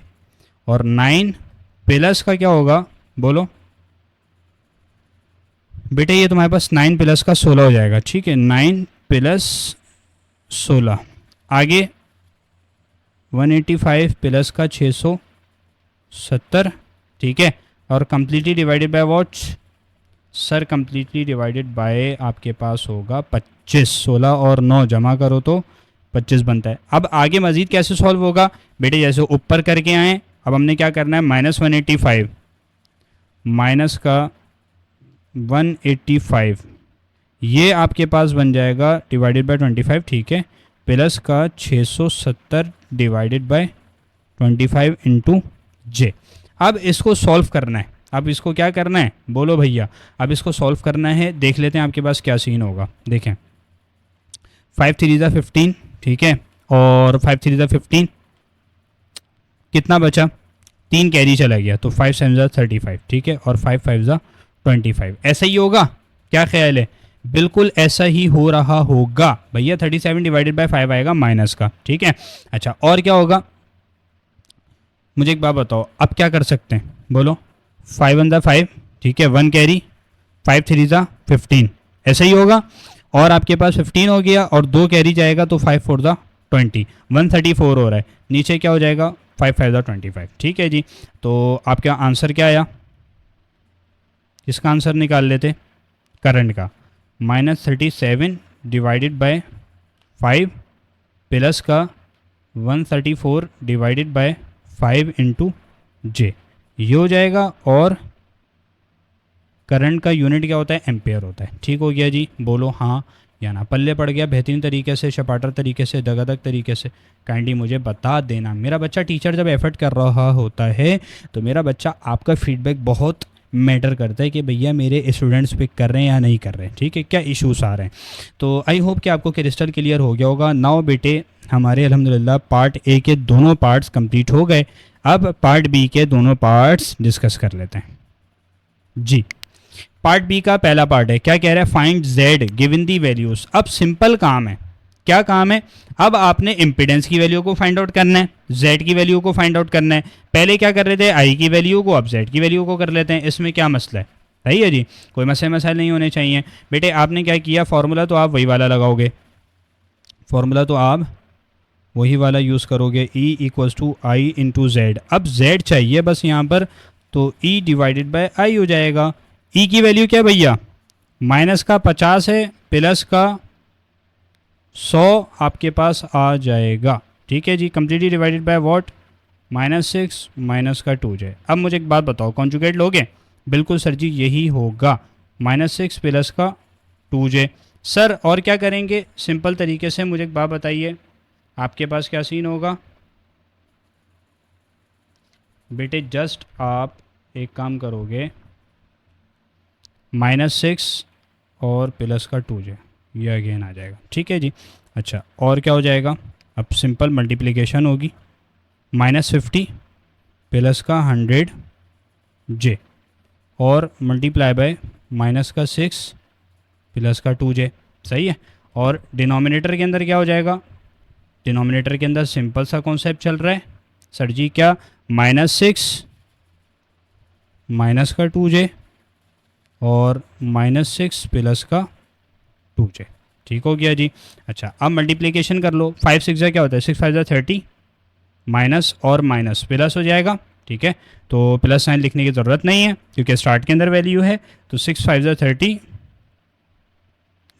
और 9 प्लस का क्या होगा बोलो बेटे? ये तुम्हारे पास 9 प्लस का 16 हो जाएगा। ठीक है, 9 प्लस 16। आगे 185 प्लस का 670। ठीक है, और completely divided by what sir? Completely divided bye आपके पास होगा 25। 16 और 9 जमा करो तो 25 बनता है। अब आगे मजीद कैसे सॉल्व होगा बेटे? जैसे ऊपर करके आए, अब हमने क्या करना है? -185 माइनस का 185, ये आपके पास बन जाएगा डिवाइडेड बाय 25। ठीक है, प्लस का 670 डिवाइडेड बाय 25 इंटू जे। अब इसको सॉल्व करना है। अब इसको क्या करना है बोलो भैया? अब इसको सॉल्व करना है। देख लेते हैं आपके पास क्या सीन होगा। देखें, 5 3 ज़ा 15। ठीक है, और 5 3 ज़ा 15 कितना बचा? 3 कैरी चला गया तो 5 7 ज़ा 35। ठीक है, और 5 5 ज़ा 25। ऐसा ही होगा, क्या ख्याल है? बिल्कुल ऐसा ही हो रहा होगा भैया। 37 डिवाइडेड बाय 5 आएगा माइनस का। ठीक है, अच्छा और क्या होगा मुझे एक बात बताओ, अब क्या कर सकते हैं बोलो? 5 1 ज़ा 5। ठीक है, 1 कैरी, 5 3 ज़ा 15, ऐसा ही होगा। और आपके पास 15 हो गया और 2 कैरी जाएगा तो 5 4 ज़ा 20, 134 हो रहा है। नीचे क्या हो जाएगा? 5 5 ज़ा 25। ठीक है जी। तो आपका आंसर क्या आया? इसका आंसर निकाल लेते करंट का। -37 डिवाइडेड बाय 5 प्लस का 134 डिवाइडेड बाय 5 इंटू जे, ये हो जाएगा। और करंट का यूनिट क्या होता है? एम्पेयर होता है। ठीक हो गया जी, बोलो हाँ या ना? पल्ले पड़ गया बेहतरीन तरीके से, शपाटर तरीके से, दगादग तरीके से? काइंडली मुझे बता देना। मेरा बच्चा, टीचर जब एफर्ट कर रहा होता है तो मेरा बच्चा आपका फीडबैक बहुत मैटर करता है कि भैया मेरे स्टूडेंट्स पिक कर रहे हैं या नहीं कर रहे हैं। ठीक है, क्या इश्यूज आ रहे हैं? तो आई होप कि आपको क्रिस्टल क्लियर हो गया होगा। नाउ बेटे, हमारे अल्हम्दुलिल्लाह पार्ट ए के दोनों पार्ट्स कंप्लीट हो गए। अब पार्ट बी के दोनों पार्ट्स डिस्कस कर लेते हैं जी। पार्ट बी का पहला पार्ट है, क्या कह रहा है? Find Z given the values. अब सिंपल काम है। क्या काम है? अब आपने इम्पिडेंस की वैल्यू को फाइंड आउट करना है, जेड की वैल्यू को फाइंड आउट करना है। पहले क्या कर रहे थे? आई की वैल्यू को, अब जेड की वैल्यू को कर लेते हैं। इसमें क्या मसला है? सही है जी, कोई मसाइल नहीं होने चाहिए। बेटे आपने क्या किया? फॉर्मूला तो आप वही वाला लगाओगे, फॉर्मूला तो आप वही वाला यूज़ करोगे, E = I इंटू जेड। अब जेड चाहिए बस यहाँ पर, तो E डिवाइडेड बाय आई हो जाएगा। E की वैल्यू क्या भैया? माइनस का 50 है, प्लस का 100 आपके पास आ जाएगा। ठीक है जी, completely divided by what? -6 minus का 2 जे। अब मुझे एक बात बताओ, कॉन्जुगेट लोगे? बिल्कुल सर जी, यही होगा, -6 प्लस का 2 जे। सर और क्या करेंगे? सिंपल तरीके से मुझे एक बात बताइए, आपके पास क्या सीन होगा बेटे? जस्ट आप एक काम करोगे, -6 और प्लस का 2 जे, ये अगेन आ जाएगा। ठीक है जी। अच्छा और क्या हो जाएगा? अब सिंपल मल्टीप्लिकेशन होगी, -50 प्लस का 100 जे और मल्टीप्लाई बाय माइनस का 6 प्लस का 2 जे। सही है। और डिनोमिनेटर के अंदर क्या हो जाएगा? डिनोमिनेटर के अंदर सिंपल सा कॉन्सेप्ट चल रहा है सर जी, क्या? -6 माइनस का 2j और -6 प्लस का 2j। ठीक हो गया जी। अच्छा, अब मल्टीप्लिकेशन कर लो। 5 6 क्या होता है, 6 5 30, माइनस और माइनस प्लस हो जाएगा। ठीक है, तो प्लस साइन लिखने की ज़रूरत नहीं है क्योंकि स्टार्ट के अंदर वैल्यू है। तो 6 5 30,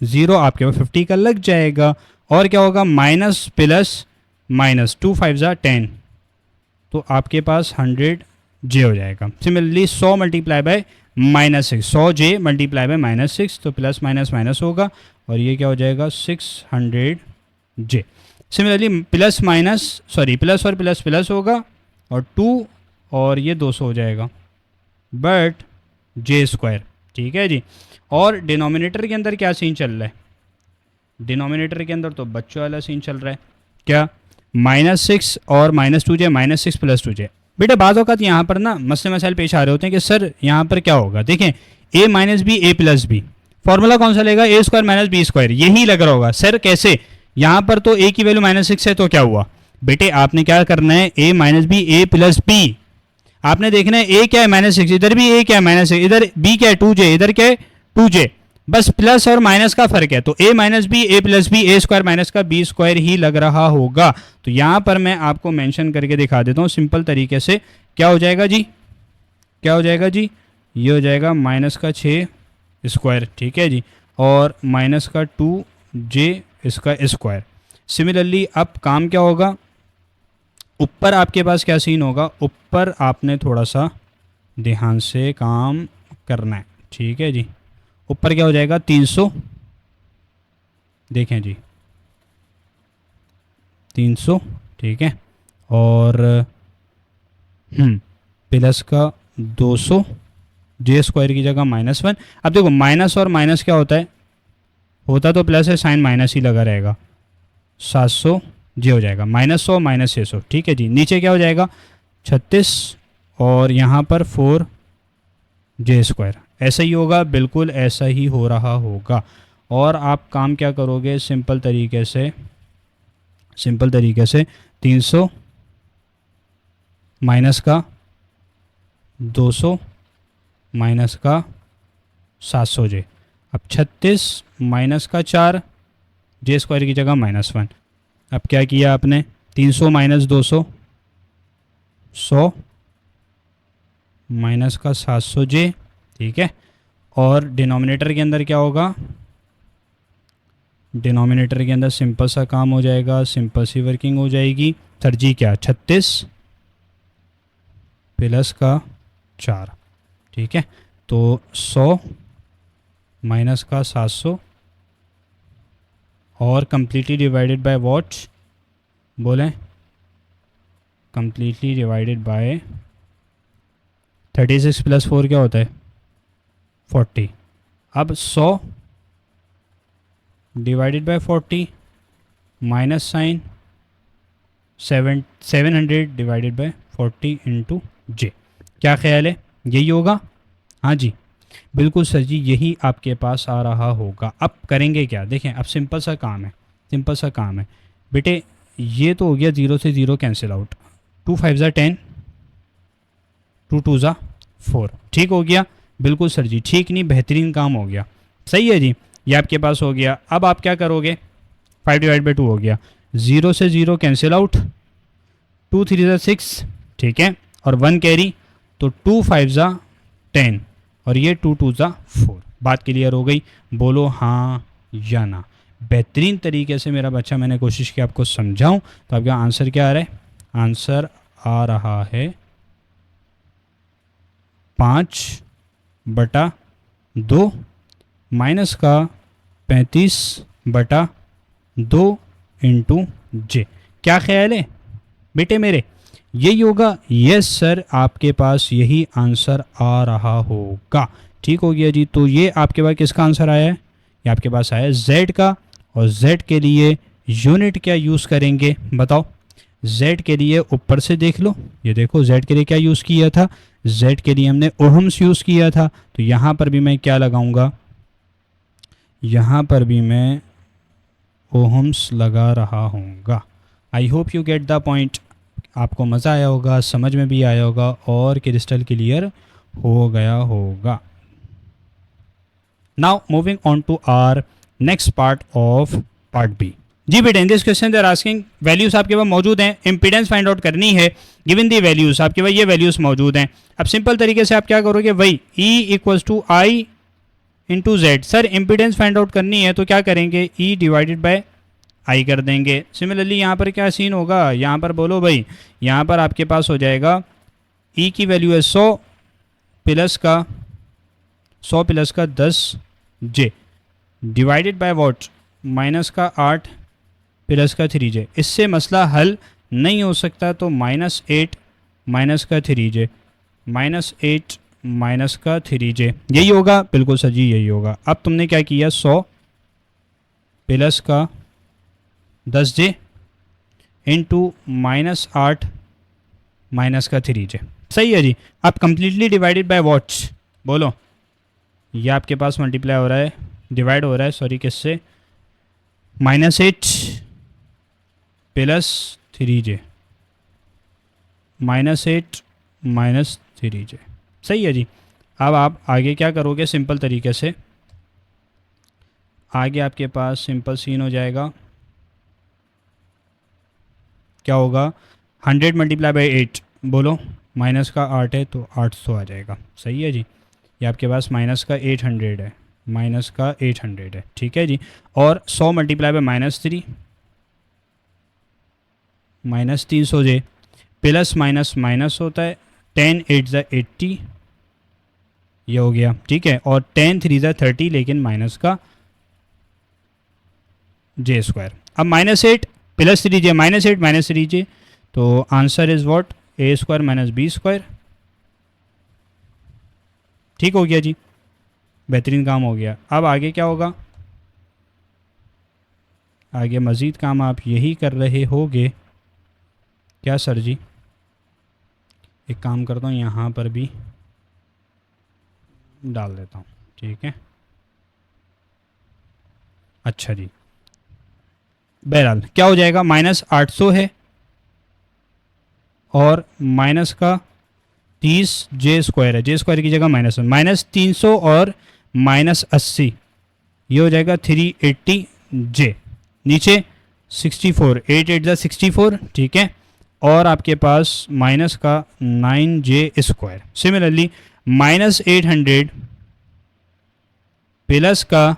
0 आपके पास 50 का लग जाएगा। और क्या होगा, माइनस प्लस माइनस, 2 5 10, तो आपके पास 100j हो जाएगा। Similarly 100 multiply by -6, 100j multiply by -6, तो प्लस माइनस माइनस होगा और ये क्या हो जाएगा, 600j। Similarly plus minus, sorry plus और प्लस प्लस होगा और 2 और ये 200 हो जाएगा, बट j²। ठीक है जी। और डिनोमिनेटर के अंदर क्या सीन चल रहा है, डिनोमिनेटर के अंदर तो बच्चों वाला सीन चल रहा है। क्या, -6 और -2j, -6 प्लस 2j। बेटे बाज़ औक़ात यहाँ पर ना मसले मसाइल पेश आ रहे होते हैं कि सर यहाँ पर क्या होगा। देखें, a minus b a plus b, formula कौन सा लेगा, a² माइनस b², यही लग रहा होगा। सर कैसे, यहाँ पर तो a की वैल्यू -6 है तो क्या हुआ। बेटे आपने क्या करना है, a minus b a plus b, आपने देखना है a क्या है -6, इधर भी a क्या है -6, इधर b क्या है 2j, इधर क्या है 2j, बस प्लस और माइनस का फर्क है। तो a minus b a plus b, a² minus का b² ही लग रहा होगा। तो यहाँ पर मैं आपको मेंशन करके दिखा देता हूँ सिंपल तरीके से। क्या हो जाएगा जी, क्या हो जाएगा जी, ये हो जाएगा -6²। ठीक है जी, और माइनस का 2j इसका स्क्वायर। सिमिलरली अब काम क्या होगा, ऊपर आपके पास क्या सीन होगा, ऊपर आपने थोड़ा सा ध्यान से काम करना है। ठीक है जी, ऊपर क्या हो जाएगा 300, देखें जी 300। ठीक है, और प्लस का 200, j² की जगह -1। अब देखो माइनस और माइनस क्या होता है, होता तो प्लस है, साइन माइनस ही लगा रहेगा, 700j हो जाएगा, -100 -600। ठीक है जी, नीचे क्या हो जाएगा 36 और यहाँ पर 4j²। ऐसा ही होगा, बिल्कुल ऐसा ही हो रहा होगा। और आप काम क्या करोगे, सिंपल तरीके से 300 माइनस का 200 माइनस का 700j। अब 36 माइनस का 4, j² की जगह -1। अब क्या किया आपने, 300 माइनस 200, 100 माइनस का 700j। ठीक है, और डिनोमिनेटर के अंदर क्या होगा, डिनोमिनेटर के अंदर सिंपल सा काम हो जाएगा, सिंपल सी वर्किंग हो जाएगी। सर जी क्या, 36 प्लस का 4। ठीक है, तो 100 माइनस का 700 और कम्प्लीटली डिवाइडेड बाय व्हाट, बोलें, कम्प्लीटली डिवाइडेड बाय 36 प्लस 4 क्या होता है 40। अब 100 divided by 40 minus sign 700 divided by 40 into j। क्या ख्याल है, यही होगा। हाँ जी बिल्कुल सर जी, यही आपके पास आ रहा होगा। अब करेंगे क्या, देखें अब सिंपल सा काम है, सिंपल सा काम है बेटे। ये तो हो गया 0 से 0 कैंसिल आउट, 2 5 10, 2 2 4। ठीक हो गया, बिल्कुल सर जी, ठीक नहीं बेहतरीन काम हो गया, सही है जी, ये आपके पास हो गया। अब आप क्या करोगे, 5 डिवाइड बाई 2 हो गया, 0 से 0 कैंसिल आउट, 2 3 6। ठीक है, और 1 कैरी, तो 2 5 10 और ये 2 2 4। बात क्लियर हो गई, बोलो हाँ या ना। बेहतरीन तरीके से मेरा बच्चा मैंने कोशिश की आपको समझाऊं। तो आपका आंसर क्या आ रहा है, आंसर आ रहा है 5/2 माइनस का 35/2 इंटू j। क्या ख्याल है बेटे मेरे, यही होगा। यस सर, आपके पास यही आंसर आ रहा होगा। ठीक हो गया जी, तो ये आपके पास किसका आंसर आया है, ये आपके पास आया z का। और z के लिए यूनिट क्या यूज़ करेंगे बताओ, z के लिए ऊपर से देख लो, ये देखो z के लिए क्या यूज़ किया था, z के लिए हमने ओहम्स यूज़ किया था। तो यहाँ पर भी मैं क्या लगाऊंगा, यहाँ पर भी मैं ओहम्स लगा रहा हूँगा। I hope you get the point. आपको मज़ा आया होगा, समझ में भी आया होगा और क्रिस्टल क्लियर हो गया होगा। Now moving on to our next part of part B. जी बेटे, in this question they are asking values आपके पास मौजूद हैं, इंपीडेंस फाइंड आउट करनी है, गिवन दी वैल्यूज आपके पास ये वैल्यूज मौजूद हैं। अब सिंपल तरीके से आप क्या करोगे भाई, E equals to I into Z. Sir impedance find out करनी है तो क्या करेंगे, ई डिवाइडेड बाय आई कर देंगे। सिमिलरली यहाँ पर क्या सीन होगा, यहाँ पर बोलो भाई, यहाँ पर आपके पास हो जाएगा ई की वैल्यू है 100 प्लस का 10 J divided by what, minus का 8 प्लस का 3 जे। इससे मसला हल नहीं हो सकता तो -8 माइनस का 3 जे, -8 माइनस का 3 जे, यही होगा। बिल्कुल सर जी यही होगा। अब तुमने क्या किया, 100 प्लस का 10 जे इंटू -8 माइनस का 3 जे, सही है जी। अब कंप्लीटली डिवाइडेड बाय वॉट, बोलो ये आपके पास मल्टीप्लाई हो रहा है, डिवाइड हो रहा है सॉरी किससे, -8 प्लस 3 जे, -8 माइनस 3 जे, सही है जी। अब आप आगे क्या करोगे, सिंपल तरीके से आगे आपके पास सिंपल सीन हो जाएगा, क्या होगा, 100 मल्टीप्लाई बाई 8, बोलो माइनस का 8 है तो 800 आ जाएगा, सही है जी। ये आपके पास माइनस का 800 है, माइनस का 800 है, ठीक है जी। और 100 multiply by -3, -300 J, plus minus minus होता है, 10 8 ज़ा 80, ये हो गया, ठीक है। और 10 3 ज़ा 30, लेकिन माइनस का जे स्क्वायर। अब -8 प्लस 3 जे, -8 माइनस 3 जे, तो answer is what, a square minus b square, ठीक हो गया जी, बेहतरीन काम हो गया। अब आगे क्या होगा, आगे मज़ीद काम आप यही कर रहे होगे, क्या सर जी, एक काम करता हूँ यहाँ पर भी डाल देता हूँ, ठीक है। अच्छा जी, बहरहाल क्या हो जाएगा, -800 है और माइनस का 30 जे स्क्वायर है, जे स्क्वायर की जगह -300 और -80, ये हो जाएगा 380 जे, नीचे 64, 8 8 ज़ा 64, ठीक है। और आपके पास माइनस का 9 जे स्क्वायर। सिमिलरली -800 प्लस का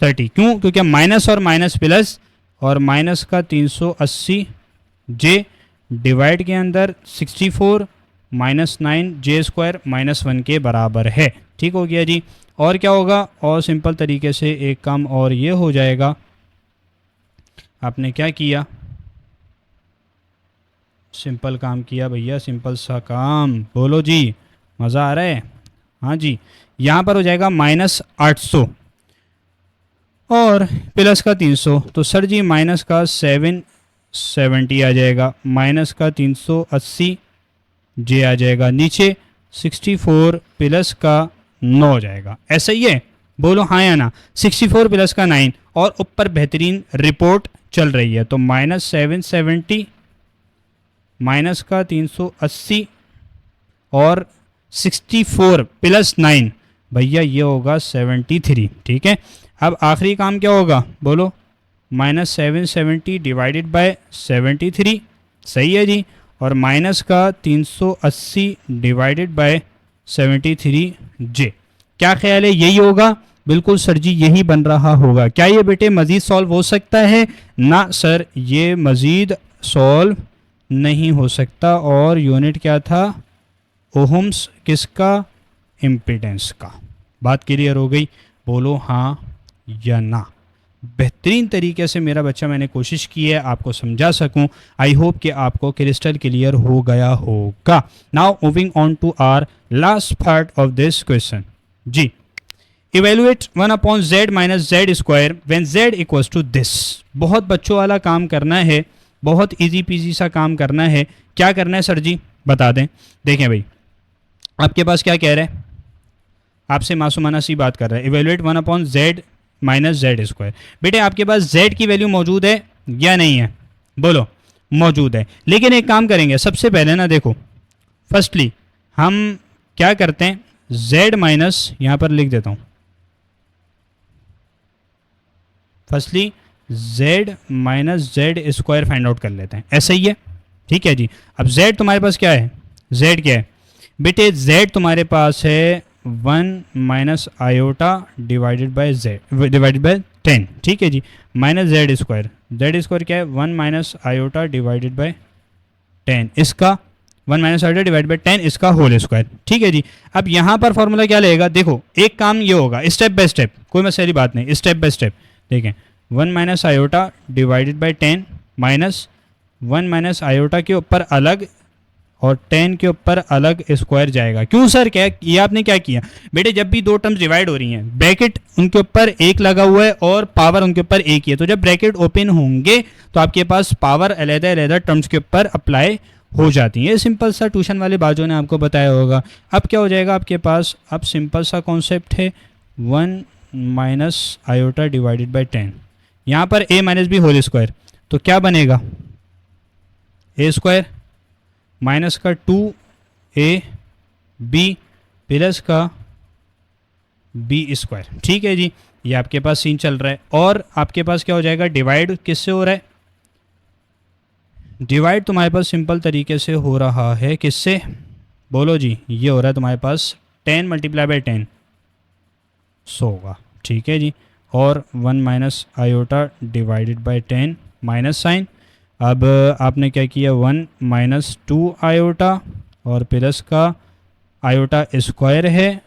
30, क्यों, क्योंकि माइनस और माइनस प्लस, और माइनस का 380 जे डिवाइड के अंदर 64 -9 जे स्क्वायर -1 के बराबर है, ठीक हो गया जी। और क्या होगा, और सिंपल तरीके से एक काम और ये हो जाएगा, आपने क्या किया, सिंपल काम किया भैया, सिंपल सा काम, बोलो जी, मज़ा आ रहा है, हाँ जी। यहाँ पर हो जाएगा -800 और प्लस का 300, तो सर जी माइनस का 770 आ जाएगा, माइनस का 380 जे आ जाएगा, नीचे 64 प्लस का 9 हो जाएगा, ऐसा ही है, बोलो हाँ या ना। 64 प्लस का 9 और ऊपर बेहतरीन रिपोर्ट चल रही है, तो -770 माइनस का 380 और 64 प्लस 9, भैया ये होगा 73, ठीक है। अब आखिरी काम क्या होगा, बोलो, -770 डिवाइडेड बाय 73, सही है जी। और माइनस का 380 डिवाइडेड बाय 73 जे, क्या ख्याल है, यही होगा, बिल्कुल सर जी यही बन रहा होगा। क्या ये बेटे मज़ीद सॉल्व हो सकता है, ना सर ये मज़ीद सॉल्व नहीं हो सकता। और यूनिट क्या था, ओहम्स किसका, इम्पीडेंस का। बात क्लियर हो गई, बोलो हाँ या ना। बेहतरीन तरीके से मेरा बच्चा मैंने कोशिश की है आपको समझा सकूं। आई होप कि आपको क्रिस्टल क्लियर हो गया होगा। Now moving on to our last part of this question जी। Evaluate 1/z minus z square when z equals to this. बहुत बच्चों वाला काम करना है, बहुत इजी पीजी सा काम करना है। क्या करना है सर जी, बता दें। देखें भाई, आपके पास क्या कह रहा है, आपसे मासूमाना सी बात कर रहा है, evaluate 1/z minus z square. बेटे आपके पास z की वैल्यू मौजूद है या नहीं है, बोलो। मौजूद है। लेकिन एक काम करेंगे, सबसे पहले ना देखो, फर्स्टली हम क्या करते हैं, z माइनस, यहाँ पर लिख देता हूँ, firstly z minus z square find out कर लेते हैं, ऐसा ही है, ठीक है जी। अब z तुम्हारे पास क्या है, z क्या है बेटे, z तुम्हारे पास है 1 minus iota divided bye z divided by 10, ठीक है जी, माइनस जेड स्क्वायर क्या है 1 माइनस आयोटा डिवाइडेड बाय 10, इसका 1 माइनस आयोटा डिवाइड बाय 10 इसका होल स्क्वायर, ठीक है जी। अब यहाँ पर फॉर्मूला क्या लगेगा, देखो एक काम ये होगा, स्टेप बाय स्टेप, कोई मसले बात नहीं, स्टेप बाय स्टेप देखें, 1 minus iota divided bye 10 minus 1 minus iota के ऊपर अलग और 10 के ऊपर अलग स्क्वायर जाएगा। क्यों सर, क्या ये आपने क्या किया बेटे, जब भी दो टर्म्स डिवाइड हो रही हैं, ब्रैकेट उनके ऊपर एक लगा हुआ है और पावर उनके ऊपर एक ही है, तो जब ब्रैकेट ओपन होंगे तो आपके पास पावर अलग-अलग टर्म्स के ऊपर अप्लाई हो जाती है। ये सिंपल सा ट्यूशन वाले बाजों ने आपको बताया होगा। अब क्या हो जाएगा आपके पास, अब सिंपल सा कॉन्सेप्ट है 1 माइनस आयोटा डिवाइडेड बाई 10, यहाँ पर a minus b whole square, तो क्या बनेगा a स्क्वायर माइनस का 2ab प्लस का b स्क्वायर, ठीक है जी। ये आपके पास सीन चल रहा है और आपके पास क्या हो जाएगा, डिवाइड किससे हो रहा है, डिवाइड तुम्हारे पास सिंपल तरीके से हो रहा है किससे, बोलो जी, ये हो रहा है तुम्हारे पास 10 मल्टीप्लाई बाई 10 100 होगा, ठीक है जी। और 1 minus iota divided by 10 minus sign, अब आपने क्या किया 1 माइनस 2 आयोटा और प्लस का आयोटा स्क्वायर है,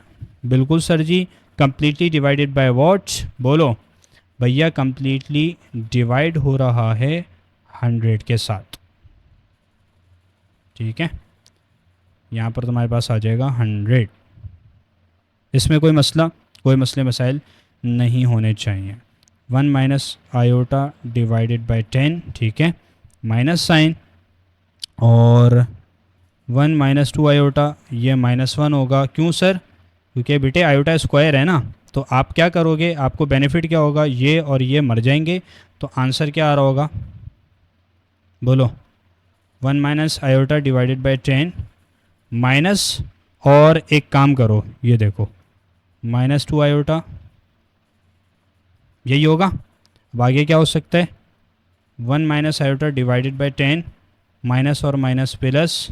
बिल्कुल सर जी, कंप्लीटली डिवाइडेड बाय व्हाट, बोलो भैया, कंप्लीटली डिवाइड हो रहा है 100 के साथ, ठीक है। यहाँ पर तुम्हारे पास आ जाएगा 100, इसमें कोई मसला, कोई मसले मसाइल नहीं होने चाहिए। 1 माइनस आयोटा डिवाइडेड बाय 10, ठीक है, माइनस साइन, और 1 माइनस 2 आयोटा, ये -1 होगा, क्यों सर, क्योंकि बेटे आयोटा स्क्वायर है ना, तो आप क्या करोगे, आपको बेनिफिट क्या होगा, ये और ये मर जाएंगे, तो आंसर क्या आ रहा होगा, बोलो 1 minus iota divided bye 10 minus, और एक काम करो, ये देखो -2 आयोटा, यही होगा। अब आगे क्या हो सकता है, 1 minus iota divided by 10 minus और माइनस प्लस,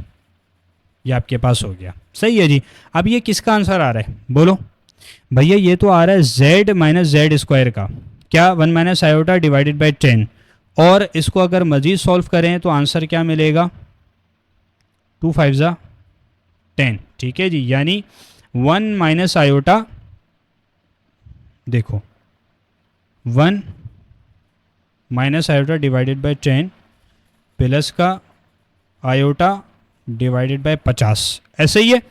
ये आपके पास हो गया, सही है जी। अब ये किसका आंसर आ रहा है, बोलो भैया, ये तो आ रहा है z माइनस जेड स्क्वायर का, क्या 1 माइनस आयोटा डिवाइडेड बाई 10, और इसको अगर मज़ीद सॉल्व करें तो आंसर क्या मिलेगा, 2 5 10, ठीक है जी। यानी 1 माइनस आयोटा, देखो 1 minus iota divided by 10 plus का आयोटा डिवाइडेड बाय 50, ऐसा ही है,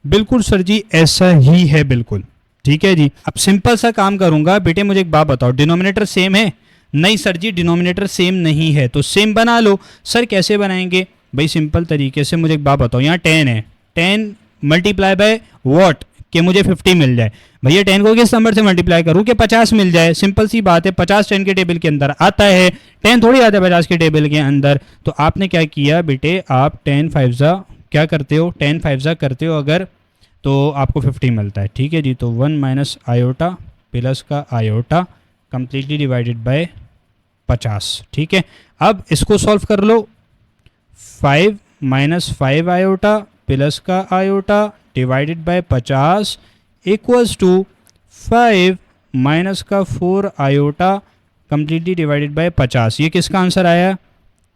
बिल्कुल सर जी, ऐसा ही है बिल्कुल, ठीक है जी। अब सिंपल सा काम करूंगा, बेटे मुझे एक बात बताओ, डिनोमिनेटर सेम है, नहीं सर जी डिनोमिनेटर सेम नहीं है, तो सेम बना लो। सर कैसे बनाएंगे भाई, सिंपल तरीके से मुझे एक बात बताओ, यहाँ 10 है, 10 मल्टीप्लाई बाय व्हाट, कि मुझे 50 मिल जाए, भैया 10 को किस नंबर से मल्टीप्लाई करूं कि 50 मिल जाए, सिंपल सी बात है, 50 10 के टेबल के अंदर आता है, 10 थोड़ी आता है 50 के टेबल के अंदर, तो आपने क्या किया बेटे, आप 10 5 क्या करते हो, 10 5 करते हो अगर, तो आपको 50 मिलता है, ठीक है जी। तो 1 माइनस आयोटा प्लस का आयोटा कंप्लीटली डिवाइडेड बाय 50, ठीक है। अब इसको सॉल्व कर लो, 5 माइनस 5 आयोटा प्लस का iota divided by 50 equals to 5 minus का 4 आयोटा कंप्लीटली डिवाइडेड बाय 50, ये किसका आंसर आया,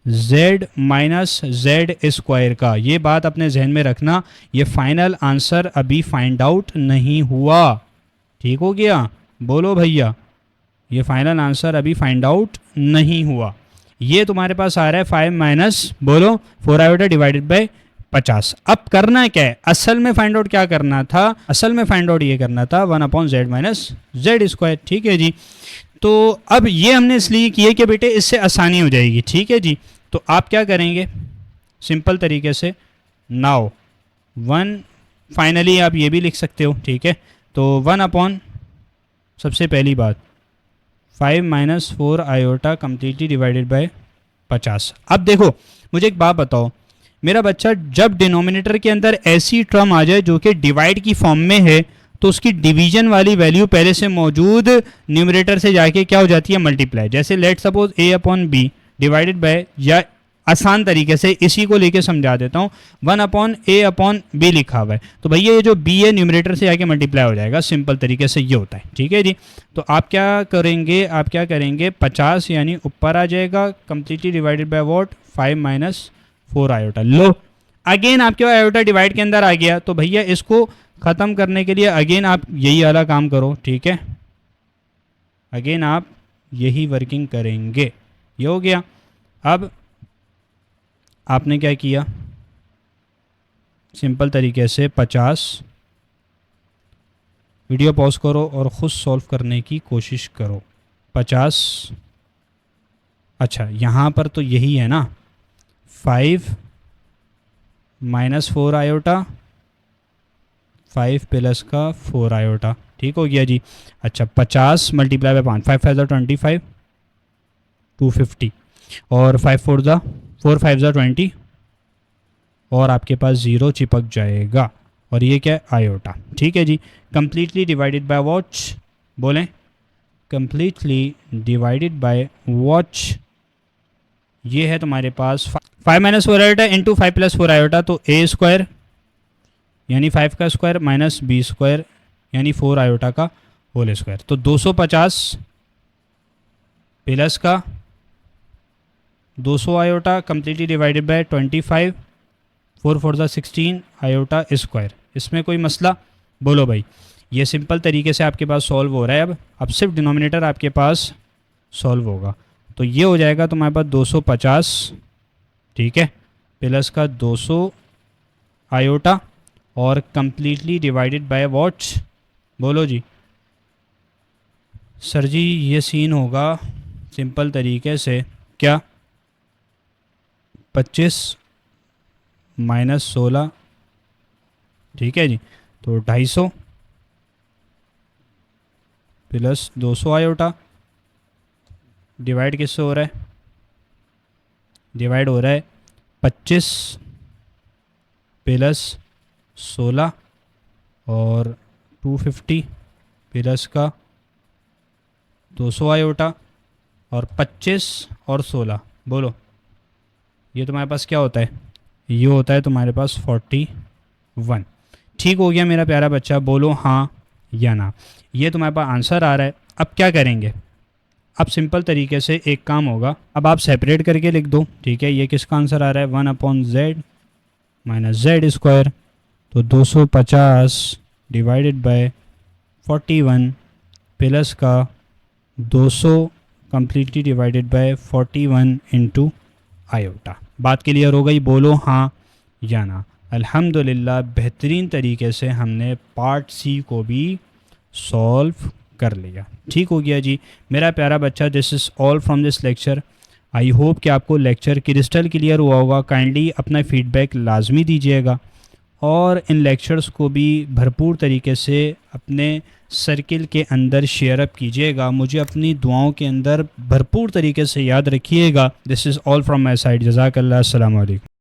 z माइनस जेड स्क्वायर का। ये बात अपने जहन में रखना, ये फाइनल आंसर अभी फाइंड आउट नहीं हुआ, ठीक हो गया, बोलो भैया, ये फाइनल आंसर अभी फाइंड आउट नहीं हुआ। ये तुम्हारे पास आ रहा है 5 माइनस, बोलो 4 आयोटा डिवाइडेड बाय 50। अब करना क्या है, असल में फाइंड आउट क्या करना था, असल में फाइंड आउट ये करना था 1/z माइनस जेड स्क्वायर, ठीक है जी। तो अब ये हमने इसलिए किए कि बेटे इससे आसानी हो जाएगी, ठीक है जी। तो आप क्या करेंगे, सिंपल तरीके से, नाउ 1, फाइनली आप ये भी लिख सकते हो, ठीक है। तो 1/, सबसे पहली बात 5 minus 4 iota completely divided by 50। अब देखो मुझे एक बात बताओ, मेरा बच्चा जब डिनोमिनेटर के अंदर ऐसी टर्म आ जाए जो कि डिवाइड की फॉर्म में है, तो उसकी डिवीजन वाली वैल्यू पहले से मौजूद न्यूमरेटर से जाके क्या हो जाती है, मल्टीप्लाई। जैसे let suppose a upon b divided by, या आसान तरीके से इसी को लेके समझा देता हूँ, 1 अपॉन a अपॉन b लिखा हुआ है, तो भैया ये जो b है न्यूमरेटर से जाके मल्टीप्लाई हो जाएगा। सिंपल तरीके से ये होता है, ठीक है जी। तो आप क्या करेंगे 50 यानी ऊपर आ जाएगा, completely divided by what, 5 minus 4 iota. Low again आपके पास आयोटा डिवाइड के अंदर आ गया, तो भैया इसको ख़त्म करने के लिए अगेन आप यही वाला काम करो, ठीक है। अगेन आप यही वर्किंग करेंगे, ये हो गया। अब आपने क्या किया, सिंपल तरीके से 50, वीडियो पॉज करो और ख़ुद सॉल्व करने की कोशिश करो। 50, अच्छा यहाँ पर तो यही है ना, 5 माइनस 4 आयोटा, 5 प्लस का 4 आयोटा, ठीक हो गया जी। अच्छा 50 मल्टीप्लाई बाय 5, 5 5 25, 250, और 5 4 5 20, और आपके पास 0 चिपक जाएगा, और ये क्या है, आयोटा, ठीक है जी। कंप्लीटली डिवाइडेड बाय वॉच, बोलें कंप्लीटली डिवाइडेड बाय वॉच, ये है तुम्हारे पास 5 minus 4 iota into 5 plus 4 iota, तो a स्क्वायर यानी 5 का स्क्वायर माइनस b स्क्वायर यानी 4 आयोटा का होल स्क्वायर, तो 250 प्लस का 200 iota completely divided bye 25, 4 4 16 iota square. इसमें कोई मसला, बोलो भाई। ये सिंपल तरीके से आपके पास सॉल्व हो रहा है। अब सिर्फ डिनोमिनेटर आपके पास सॉल्व होगा, तो ये हो जाएगा तुम्हारे पास 250, ठीक है, प्लस का 200 आयोटा, और कंप्लीटली डिवाइडेड बाय वॉट, बोलो जी। सर जी ये सीन होगा सिंपल तरीके से क्या, 25 माइनस 16, ठीक है जी, तो 250 प्लस 200 आयोटा, डिवाइड किससे हो रहा है, डिवाइड हो रहा है 25 प्लस 16 और 250 प्लस का 200 आयोटा, और 25 और 16, बोलो ये तुम्हारे पास क्या होता है, ये होता है तुम्हारे पास 41। ठीक हो गया मेरा प्यारा बच्चा, बोलो हाँ या ना। ये तुम्हारे पास आंसर आ रहा है। अब क्या करेंगे, अब सिंपल तरीके से एक काम होगा, अब आप सेपरेट करके लिख दो, ठीक है। ये किसका आंसर आ रहा है, 1 upon Z minus z square, तो 250 डिवाइडेड बाय 41 प्लस का 200 completely divided bye 41 into iota. बात क्लियर हो गई, बोलो हाँ या ना। अल्हम्दुलिल्लाह बेहतरीन तरीके से हमने पार्ट सी को भी सॉल्व कर लिया। ठीक हो गया जी मेरा प्यारा बच्चा, this is all from this lecture. I hope कि आपको लेक्चर क्रिस्टल क्लियर हुआ होगा। काइंडली अपना फीडबैक लाजमी दीजिएगा और इन लेक्चर्स को भी भरपूर तरीके से अपने सर्किल के अंदर शेयर अप कीजिएगा। मुझे अपनी दुआओं के अंदर भरपूर तरीके से याद रखिएगा। This is all from my side. जज़ाकल्लाह, अस्सलामु अलैकुम।